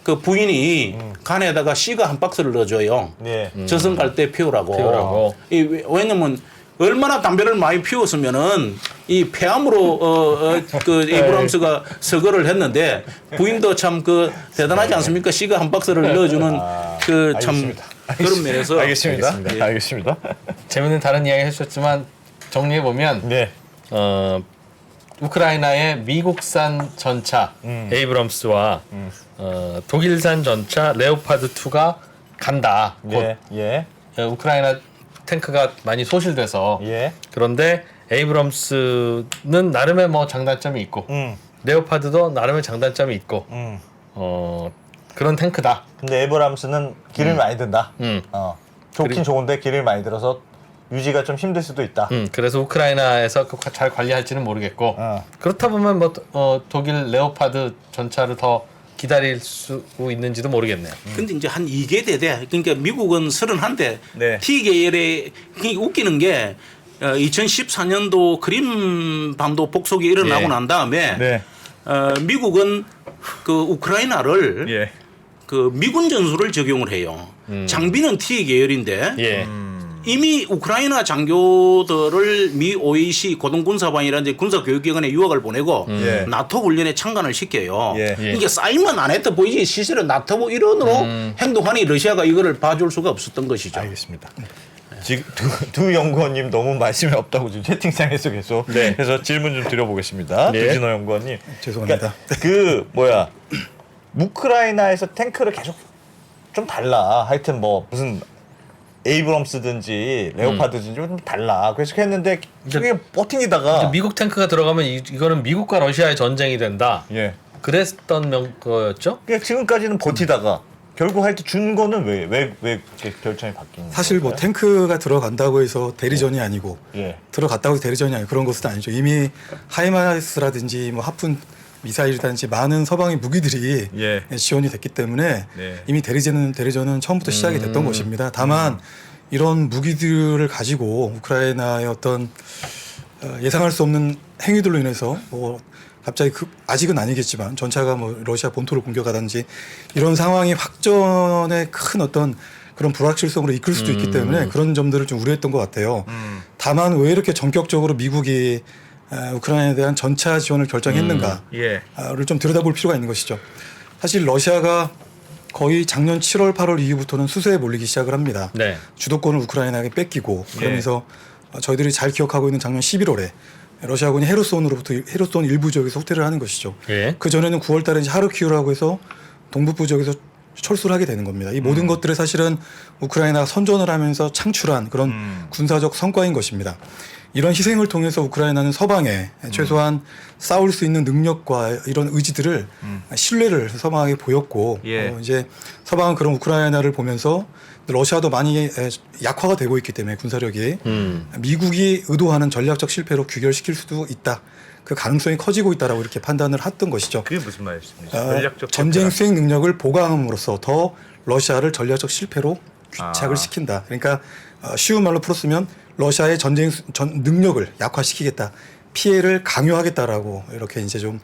그 부인이 간에다가 씨가 한 박스를 넣어줘요. 예. 저승 갈 때 피우라고. 피우라고. 왜냐면 얼마나 담배를 많이 피웠으면은 이 폐암으로 그 에이브람스가 서거를 했는데 부인도 참 그 대단하지 않습니까? 씨가 한 박스를 넣어주는 그 참 그런 면에서 알겠습니다. 예. 알겠습니다. 재밌는 다른 이야기 해주셨지만 정리해 보면 네. 우크라이나의 미국산 전차 에이브럼스와 독일산 전차 레오파드 2가 간다. 곧 예. 우크라이나 탱크가 많이 소실돼서 예. 그런데 에이브럼스는 나름의 뭐 장단점이 있고 레오파드도 나름의 장단점이 있고 그런 탱크다. 근데 에브람스는 기름이 많이 든다. 좋긴 좋은데 기름이 많이 들어서 유지가 좀 힘들 수도 있다. 그래서 우크라이나에서 잘 관리할지는 모르겠고 그렇다 보면 뭐 독일 레오파드 전차를 더 기다릴 수 있는지도 모르겠네요. 근데 이제 한 2개 대대 그러니까 미국은 31대 네. T계열의 웃기는 게 2014년도 크림반도 복속이 일어나고 예. 난 다음에 네. 미국은 그 우크라이나를 예. 그 미군 전술을 적용을 해요. 장비는 T계열인데 예. 이미 우크라이나 장교들을 미 OAC 고등군사반이라는 이제 군사교육기관에 유학을 보내고 예. 나토 훈련에 참관을 시켜요. 예. 이게 사인만 안 했다 보이지 실제로 나토 일원으로 행동하니 러시아가 이거를 봐줄 수가 없었던 것이죠. 알겠습니다. 지금 두 연구원님 너무 말씀이 없다고 지금 채팅창에서 계속 그래서 질문 좀 드려보겠습니다. 네. 두진호 연구원님. 죄송합니다. 그러니까 우크라이나에서 탱크를 계속 좀 달라. 하여튼 뭐 무슨 에이브럼스든지 레오파드든지 좀 달라. 그래서 했는데 그게 버티다가 미국 탱크가 들어가면 이거는 미국과 러시아의 전쟁이 된다. 예. 그랬던 거였죠. 그러니까 지금까지는 버티다가 결국 할 때 준 거는 왜 결정이 바뀐 사실 뭐 건가요? 탱크가 들어간다고 해서 대리전이 아니고 예. 들어갔다고 해서 대리전이 아니고 그런 것은 아니죠. 이미 하이마스라든지 뭐 하푼 미사일이라든지 많은 서방의 무기들이 예. 지원이 됐기 때문에 네. 이미 대리전은 처음부터 시작이 됐던 것입니다. 다만 이런 무기들을 가지고 우크라이나의 어떤 예상할 수 없는 행위들로 인해서 뭐 갑자기 아직은 아니겠지만 전차가 뭐 러시아 본토를 공격하든지 이런 상황이 확전에 큰 어떤 그런 불확실성으로 이끌 수도 있기 때문에 그런 점들을 좀 우려했던 것 같아요. 다만 왜 이렇게 전격적으로 미국이 우크라이나에 대한 전차 지원을 결정했는가를 예. 좀 들여다볼 필요가 있는 것이죠. 사실 러시아가 거의 작년 7월, 8월 이후부터는 수세에 몰리기 시작을 합니다. 네. 주도권을 우크라이나에게 뺏기고 그러면서 저희들이 잘 기억하고 있는 작년 11월에 러시아군이 헤르손 일부 지역에서 후퇴를 하는 것이죠. 예. 그 전에는 9월 달에 이제 하르키우라고 해서 동북부 지역에서 철수를 하게 되는 겁니다. 이 모든 것들을 사실은 우크라이나가 선전을 하면서 창출한 그런 군사적 성과인 것입니다. 이런 희생을 통해서 우크라이나는 서방에 최소한 싸울 수 있는 능력과 이런 의지들을 신뢰를 서방에게 보였고 예. 이제 서방은 그런 우크라이나를 보면서 러시아도 많이 약화가 되고 있기 때문에 군사력이 미국이 의도하는 전략적 실패로 귀결시킬 수도 있다. 그 가능성이 커지고 있다라고 이렇게 판단을 했던 것이죠. 그게 무슨 말씀이죠? 전략적 전쟁 수행 능력을 보강함으로써 더 러시아를 전략적 실패로 귀착을 아. 시킨다. 그러니까 쉬운 말로 풀었으면 러시아의 전쟁 능력을 약화시키겠다, 피해를 강요하겠다라고 이렇게 이제 좀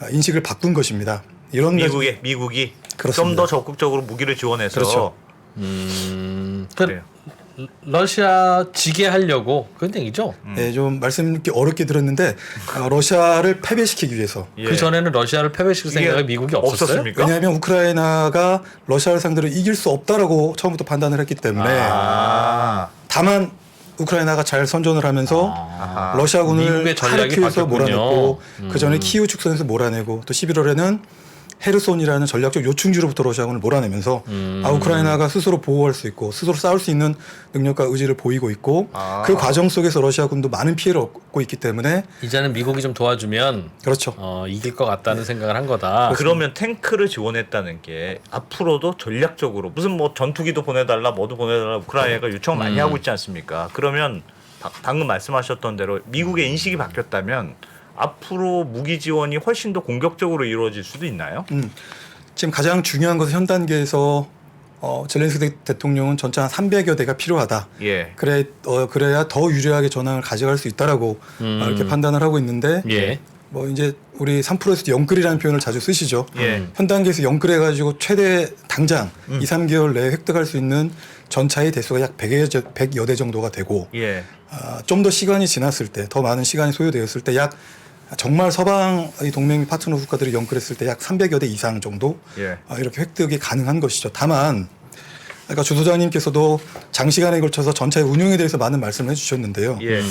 인식을 바꾼 것입니다. 이런 미국이 그렇습니다. 좀 더 적극적으로 무기를 지원해서 그렇죠. 그래요. 러시아 지게 하려고 그런 얘기죠. 네, 좀 말씀 어렵게 들었는데 러시아를 패배시키기 위해서. 예. 그 전에는 러시아를 패배시킬 이게 생각이 미국이 없었어요. 없었습니까? 왜냐하면 우크라이나가 러시아를 상대로 이길 수 없다라고 처음부터 판단을 했기 때문에 아. 다만 우크라이나가 잘 선전을 하면서 러시아군을 미국의 전략이 하르키우에서 바뀌었군요. 몰아냈고 그 전에 키이우 축선에서 몰아내고 또 11월에는 헤르손이라는 전략적 요충지로부터 러시아군을 몰아내면서 우크라이나가 스스로 보호할 수 있고 스스로 싸울 수 있는 능력과 의지를 보이고 있고 그 과정 속에서 러시아군도 많은 피해를 얻고 있기 때문에 이제는 미국이 좀 도와주면 그렇죠. 이길 것 같다는 생각을 한 거다. 그러면 탱크를 지원했다는 게 앞으로도 전략적으로 무슨 뭐 전투기도 보내달라 뭐도 보내달라 우크라이나가 요청 많이 하고 있지 않습니까? 그러면 방금 말씀하셨던 대로 미국의 인식이 바뀌었다면 앞으로 무기 지원이 훨씬 더 공격적으로 이루어질 수도 있나요? 지금 가장 중요한 것은 현 단계에서 젤렌스키 대통령은 전차 한 300여 대가 필요하다. 예. 그래야 더 유리하게 전황을 가져갈 수 있다라고 이렇게 판단을 하고 있는데 예. 뭐 이제 우리 3프로에서도 영끌이라는 표현을 자주 쓰시죠. 예. 현 단계에서 영끌해가지고 최대 당장 2, 3개월 내에 획득할 수 있는 전차의 대수가 약 100여 대 정도가 되고 예. 좀 더 시간이 지났을 때 더 많은 시간이 소요되었을 때 약 정말 서방의 동맹 파트너 국가들이 영끌했을 때 약 300여 대 이상 정도 예. 이렇게 획득이 가능한 것이죠. 다만 아까 주 소장님께서도 장시간에 걸쳐서 전차의 운용에 대해서 많은 말씀을 해주셨는데요. 예.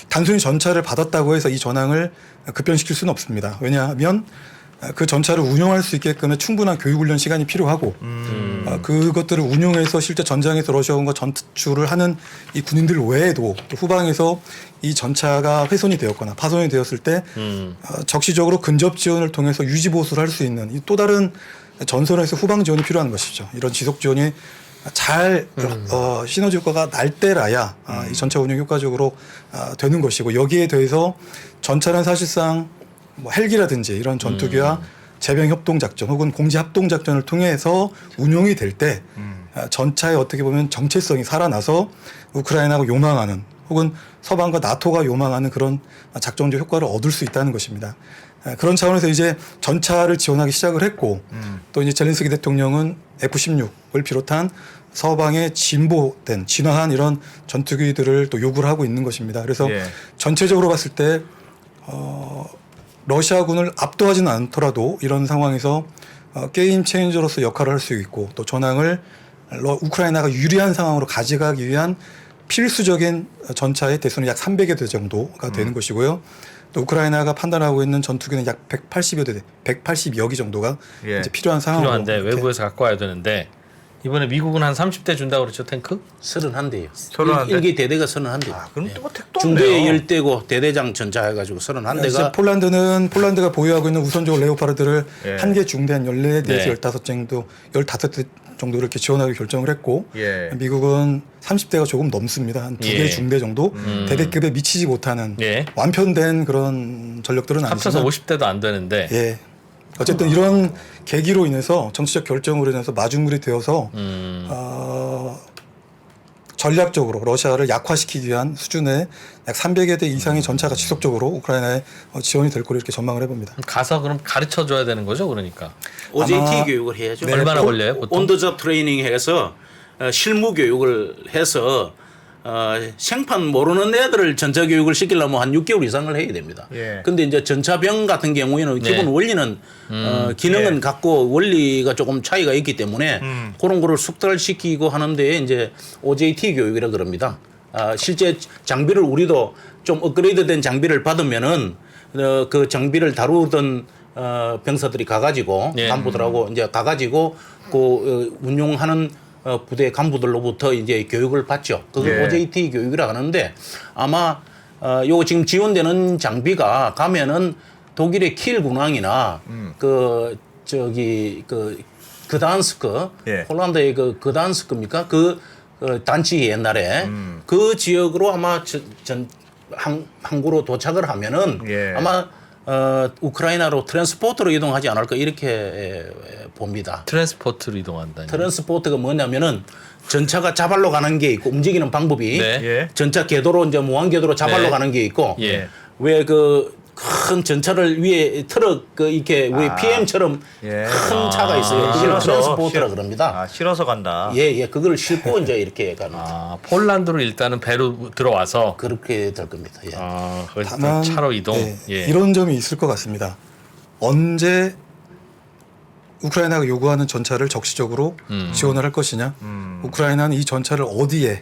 단순히 전차를 받았다고 해서 이 전황을 급변시킬 수는 없습니다. 왜냐하면 그 전차를 운용할 수 있게끔의 충분한 교육훈련 시간이 필요하고 그것들을 운용해서 실제 전장에서 러시아군과 전투를 하는 이 군인들 외에도 또 후방에서 이 전차가 훼손이 되었거나 파손이 되었을 때 적시적으로 근접 지원을 통해서 유지 보수를 할 수 있는 이 또 다른 전선에서 후방 지원이 필요한 것이죠. 이런 지속 지원이 잘 시너지 효과가 날 때라야 이 전차 운영 효과적으로 되는 것이고 여기에 대해서 전차는 사실상 뭐 헬기라든지 이런 전투기와 제병 협동 작전 혹은 공지 합동 작전을 통해서 운용이 될 때 전차의 어떻게 보면 정체성이 살아나서 우크라이나가 요망하는 혹은 서방과 나토가 요망하는 그런 작전적 효과를 얻을 수 있다는 것입니다. 그런 차원에서 이제 전차를 지원하기 시작을 했고 또 이제 젤렌스키 대통령은 F-16을 비롯한 서방의 진보된 진화한 이런 전투기들을 또 요구를 하고 있는 것입니다. 그래서 예. 전체적으로 봤을 때 러시아군을 압도하지는 않더라도 이런 상황에서 게임 체인저로서 역할을 할 수 있고 또 전황을 우크라이나가 유리한 상황으로 가져가기 위한 필수적인 전차의 대수는 약 300여 대 정도가 되는 것이고요. 또 우크라이나가 판단하고 있는 전투기는 약 180여 기 정도가 예. 이제 필요한 상황으로 필요한데 외부에서 갖고 와야 되는데 이번에 미국은 한 30대 준다고 그랬죠 탱크? 31대요. 31대? 1기 대대가 31대. 그럼 또 뭐 택도 중대에 없네요. 10대고 대대장 전차 해가지고 31대가 폴란드가 보유하고 있는 우선적으로 레오파르드를 예. 한 개 중대 한 14대에서 네. 15대 정도 이렇게 지원하기 결정을 했고 예. 미국은 30대가 조금 넘습니다. 한 2개 예. 중대 정도 대대급에 미치지 못하는 예. 완편된 그런 전력들은 합쳐서 아니지만 50대도 안 되는데 예. 어쨌든 이런 계기로 인해서 정치적 결정으로 인해서 마중물이 되어서 전략적으로 러시아를 약화시키기 위한 수준의 약 300여 대 이상의 전차가 지속적으로 우크라이나에 지원이 될 거로 이렇게 전망을 해봅니다. 가서 그럼 가르쳐 줘야 되는 거죠, 그러니까. OJT 아마- 교육을 해야죠. 네. 얼마나 걸려요, 보통? 온더잡 트레이닝 해서 실무 교육을 해서 생판 모르는 애들을 전차 교육을 시키려면 한 6개월 이상을 해야 됩니다. 예. 근데 이제 전차병 같은 경우에는 네. 기본 원리는 기능은 예. 같고 원리가 조금 차이가 있기 때문에 그런 거를 숙달시키고 하는데 이제 OJT 교육이라 그럽니다. 실제 장비를 우리도 좀 업그레이드된 장비를 받으면은 그 장비를 다루던 병사들이 가가지고 예. 간부들하고 이제 가가지고 그 운용하는 부대 간부들로부터 이제 교육을 받죠. 그걸 예. OJT 교육이라 하는데 아마 요거 지금 지원되는 장비가 가면은 독일의 킬 군항이나 그 저기 그 그단스크 예. 폴란드의 그 그단스크입니까? 그 단지 옛날에 그 지역으로 아마 항구로 도착을 하면은 예. 아마 우크라이나로 트랜스포트로 이동하지 않을까 이렇게 봅니다. 트랜스포트로 이동한다니. 트랜스포트가 뭐냐면은 전차가 자발로 가는 게 있고 움직이는 방법이 네. 예. 전차 궤도로 이제 무한 궤도로 자발로 네. 가는 게 있고 예. 왜 그 큰 전차를 위에 트럭 그 이렇게 우리 PM처럼 예. 큰 차가 있어요. 그걸 트랜스포트라 그럽니다. 실어서 간다. 예, 그걸 싣고 이제 이렇게 가는 폴란드로 일단은 배로 들어와서 그렇게 될 겁니다. 예. 거기서 또 다만 차로 이동. 예, 예. 이런 점이 있을 것 같습니다. 언제 우크라이나가 요구하는 전차를 적시적으로 지원을 할 것이냐, 우크라이나는 이 전차를 어디에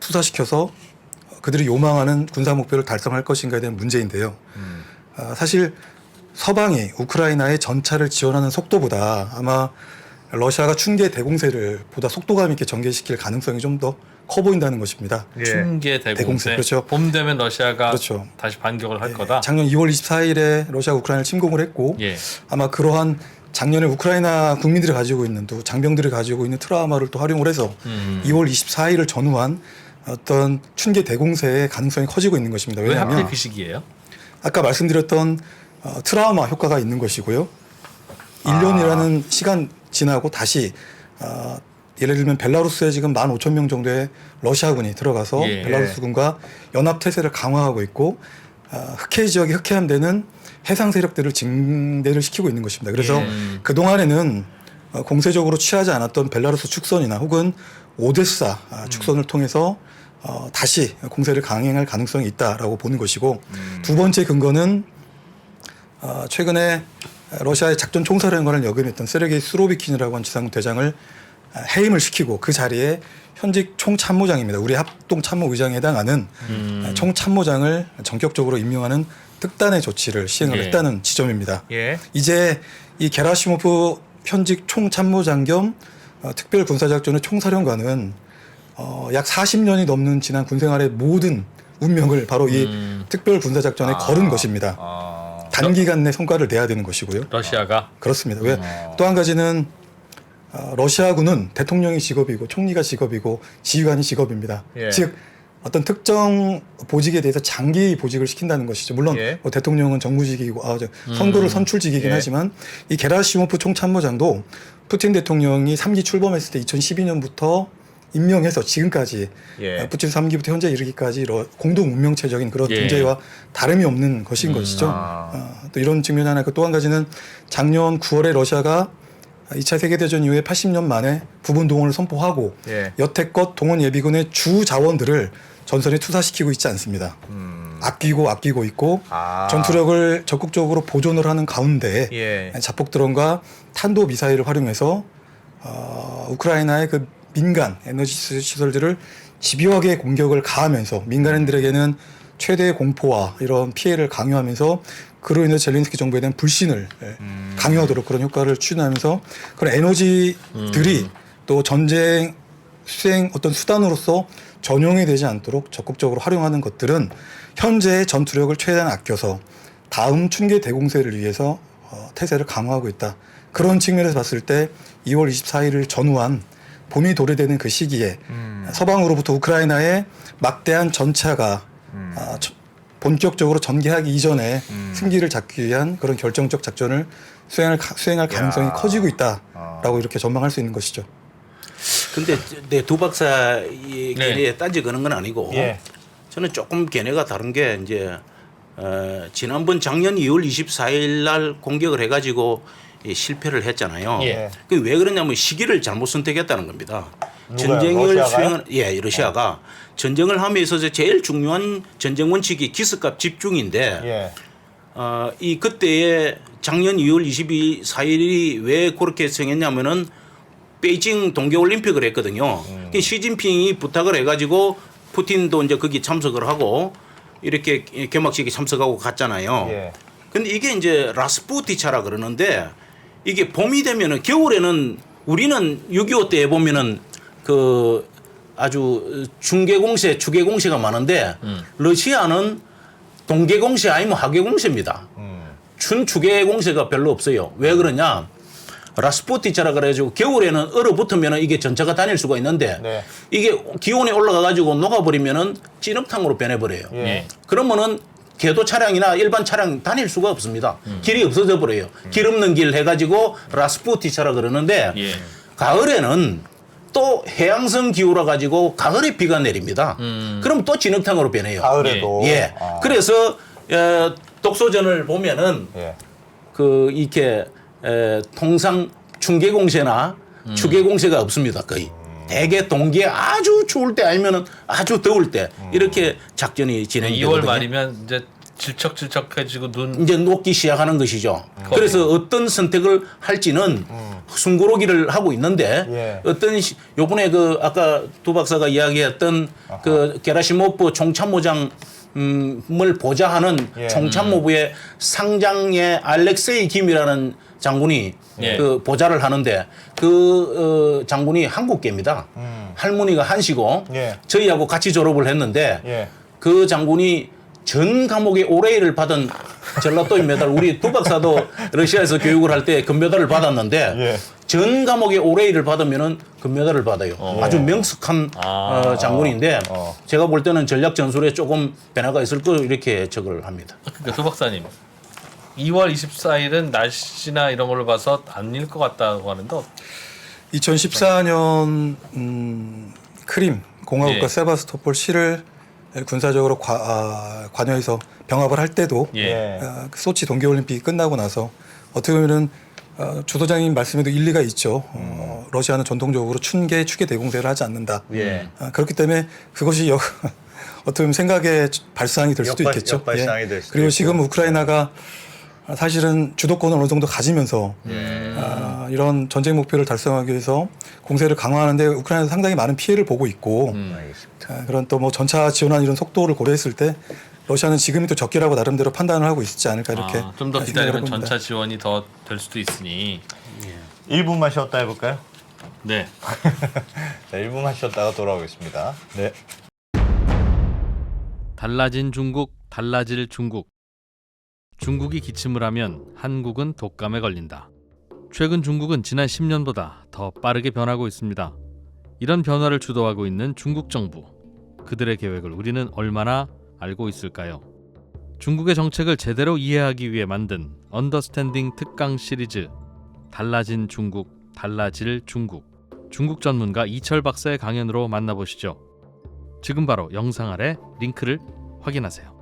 투사시켜서 그들이 요망하는 군사 목표를 달성할 것인가에 대한 문제인데요. 사실 서방이 우크라이나의 전차를 지원하는 속도보다 아마 러시아가 충계 대공세를 보다 속도감 있게 전개시킬 가능성이 좀 더 커 보인다는 것입니다. 예. 충계 대공세. 대공세, 그렇죠. 봄 되면 러시아가 그렇죠. 다시 반격을 할 거다. 작년 2월 24일에 러시아가 우크라이나를 침공을 했고 예. 아마 그러한 작년에 우크라이나 국민들이 가지고 있는 또 장병들이 가지고 있는 트라우마를 또 활용을 해서 2월 24일을 전후한 어떤 충계 대공세의 가능성이 커지고 있는 것입니다. 왜 하필 왜냐하면 그 시기예요? 아까 말씀드렸던 트라우마 효과가 있는 것이고요. 1년이라는 시간 지나고 다시 예를 들면 벨라루스에 지금 15,000명 정도의 러시아군이 들어가서 예. 벨라루스군과 연합 태세를 강화하고 있고 흑해 지역에 흑해함되는 해상 세력들을 증대를 시키고 있는 것입니다. 그래서 그 동안에는 공세적으로 취하지 않았던 벨라루스 축선이나 혹은 오데사 축선을 통해서 다시 공세를 강행할 가능성이 있다라고 보는 것이고 두 번째 근거는 최근에 러시아의 작전 총사령관을 역임했던 세르게이 수로비킨이라고 하는 지상군 대장을 해임을 시키고 그 자리에 현직 총참모장입니다. 우리 합동참모의장에 해당하는 총참모장을 전격적으로 임명하는 특단의 조치를 시행을 예. 했다는 지점입니다. 예. 이제 이 게라시모프 현직 총참모장 겸 특별군사작전의 총사령관은 약 40년이 넘는 지난 군생활의 모든 운명을 바로 이 특별군사작전에 걸은 것입니다. 단기간 내 성과를 내야 되는 것이고요. 러시아가 그렇습니다. 왜 또 한 가지는 러시아군은 대통령이 직업이고 총리가 직업이고 지휘관이 직업입니다. 예. 즉 어떤 특정 보직에 대해서 장기 보직을 시킨다는 것이죠. 물론 예. 뭐 대통령은 정무직이고 선거를 선출직이긴 예. 하지만 이 게라시모프 총참모장도 푸틴 대통령이 3기 출범했을 때 2012년부터 임명해서 지금까지 예. 푸틴 3기부터 현재 이르기까지 공동 운명체적인 그런 존재와 다름이 없는 것인 것이죠. 또 이런 측면이 하나 있고 또 한 가지는 작년 9월에 러시아가 2차 세계대전 이후에 80년 만에 부분 동원을 선포하고 예. 여태껏 동원 예비군의 주 자원들을 전선에 투사시키고 있지 않습니다. 아끼고 있고 전투력을 적극적으로 보존을 하는 가운데 예. 자폭 드론과 탄도 미사일을 활용해서 우크라이나의 그 민간 에너지 시설들을 집요하게 공격을 가하면서 민간인들에게는 최대의 공포와 이런 피해를 강요하면서 그로 인해 젤렌스키 정부에 대한 불신을 강요하도록 그런 효과를 추진하면서 그런 에너지들이 또 전쟁 수행 어떤 수단으로서 전용이 되지 않도록 적극적으로 활용하는 것들은 현재의 전투력을 최대한 아껴서 다음 춘계 대공세를 위해서 태세를 강화하고 있다. 그런 측면에서 봤을 때 2월 24일을 전후한 봄이 도래되는 그 시기에 서방으로부터 우크라이나의 막대한 전차가 본격적으로 전개하기 이전에 승기를 잡기 위한 그런 결정적 작전을 수행할 가능성이 커지고 있다라고 이렇게 전망할 수 있는 것이죠. 근데 내 두 박사의 견해에 딴지 거는 건 아니고 저는 조금 견해가 다른 게 이제 지난번 작년 2월 24일 날 공격을 해가지고 실패를 했잖아요. 그 왜 그러냐면 시기를 잘못 선택했다는 겁니다. 전쟁을 수행을 러시아가 전쟁을 하면서 제일 중요한 전쟁 원칙이 기습값 집중인데 이 그때의 작년 2월 24일이 왜 그렇게 정했냐면은 베이징 동계올림픽을 했거든요. 시진핑이 부탁을 해가지고 푸틴도 이제 거기 참석을 하고 이렇게 개막식에 참석하고 갔잖아요. 근데 이게 이제 라스푸티차라 그러는데 이게 봄이 되면은 겨울에는 우리는 6.25 때 보면은 그 아주 중계공세, 추계공세가 많은데 러시아는 동계공세 아니면 하계공세입니다. 춘추계공세가 별로 없어요. 왜 그러냐? 라스푸티차라 그래가지고 겨울에는 얼어붙으면 이게 전차가 다닐 수가 있는데 이게 기온이 올라가가지고 녹아버리면은 찐흙탕으로 변해버려요. 그러면은 궤도 차량이나 일반 차량 다닐 수가 없습니다. 길이 없어져 버려요. 길 없는 길 해가지고 라스푸티차라 그러는데 가을에는 또 해양성 기후라 가지고 가을에 비가 내립니다. 그럼 또 진흙탕으로 변해요. 가을에도. 그래서 독소전을 보면은 그 이렇게 통상 중계공세나 추계공세가 없습니다. 거의. 대개 동기에 아주 추울 때 아니면은 아주 더울 때 이렇게 작전이 진행되거든요. 2월 말이면 이제 질척질척해지고 눈 이제 녹기 시작하는 것이죠. 그래서 어떤 선택을 할지는 숨고르기를 하고 있는데 어떤 요번에 그 아까 두 박사가 이야기했던 그 게라시모프 총참모장 을 보좌하는 총참모부의 상장의 알렉세이 김이라는 장군이 그 보좌를 하는데 그 장군이 한국계입니다. 할머니가 한시고 저희하고 같이 졸업을 했는데 그 장군이 전 과목에 올해를 받은 젤라또인 메달 우리 두 박사도 러시아에서 교육을 할 때 금메달을 받았는데 전 과목에 올해를 받으면은 금메달을 받아요. 아주 명석한 장군인데 제가 볼 때는 전략 전술에 조금 변화가 있을 거 이렇게 해석을 합니다. 그러니까 두 박사님 2월 24일은 날씨나 이런 걸로 봐서 아닐 것 같다고 하는데 2014년 크림 공화국과 세바스토폴 시를 군사적으로 관여해서 병합을 할 때도 소치 동계올림픽이 끝나고 나서 어떻게 보면은 조 소장님 말씀에도 일리가 있죠. 러시아는 전통적으로 추계 대공세를 하지 않는다. 그렇기 때문에 그것이 어떻게 보면 생각의 발상이 될 수도 있겠죠. 역발상이 될 수도 그리고 있고. 지금 우크라이나가 사실은 주도권을 어느 정도 가지면서 이런 전쟁 목표를 달성하기 위해서 공세를 강화하는데 우크라이나도 상당히 많은 피해를 보고 있고 그런 또 뭐 전차 지원하는 이런 속도를 고려했을 때 러시아는 지금이 또 적기라고 나름대로 판단을 하고 있지 않을까 이렇게 좀 더 기다리면 전차 지원이 더 될 수도 있으니 1분만 쉬었다 해볼까요? 네. 자, 1분만 쉬었다가 돌아오겠습니다. 네. 달라진 중국, 달라질 중국. 중국이 기침을 하면 한국은 독감에 걸린다. 최근 중국은 지난 10년보다 더 빠르게 변하고 있습니다. 이런 변화를 주도하고 있는 중국 정부. 그들의 계획을 우리는 얼마나 알고 있을까요? 중국의 정책을 제대로 이해하기 위해 만든 언더스탠딩 특강 시리즈 달라진 중국, 달라질 중국. 중국 전문가 이철 박사의 강연으로 만나보시죠. 지금 바로 영상 아래 링크를 확인하세요.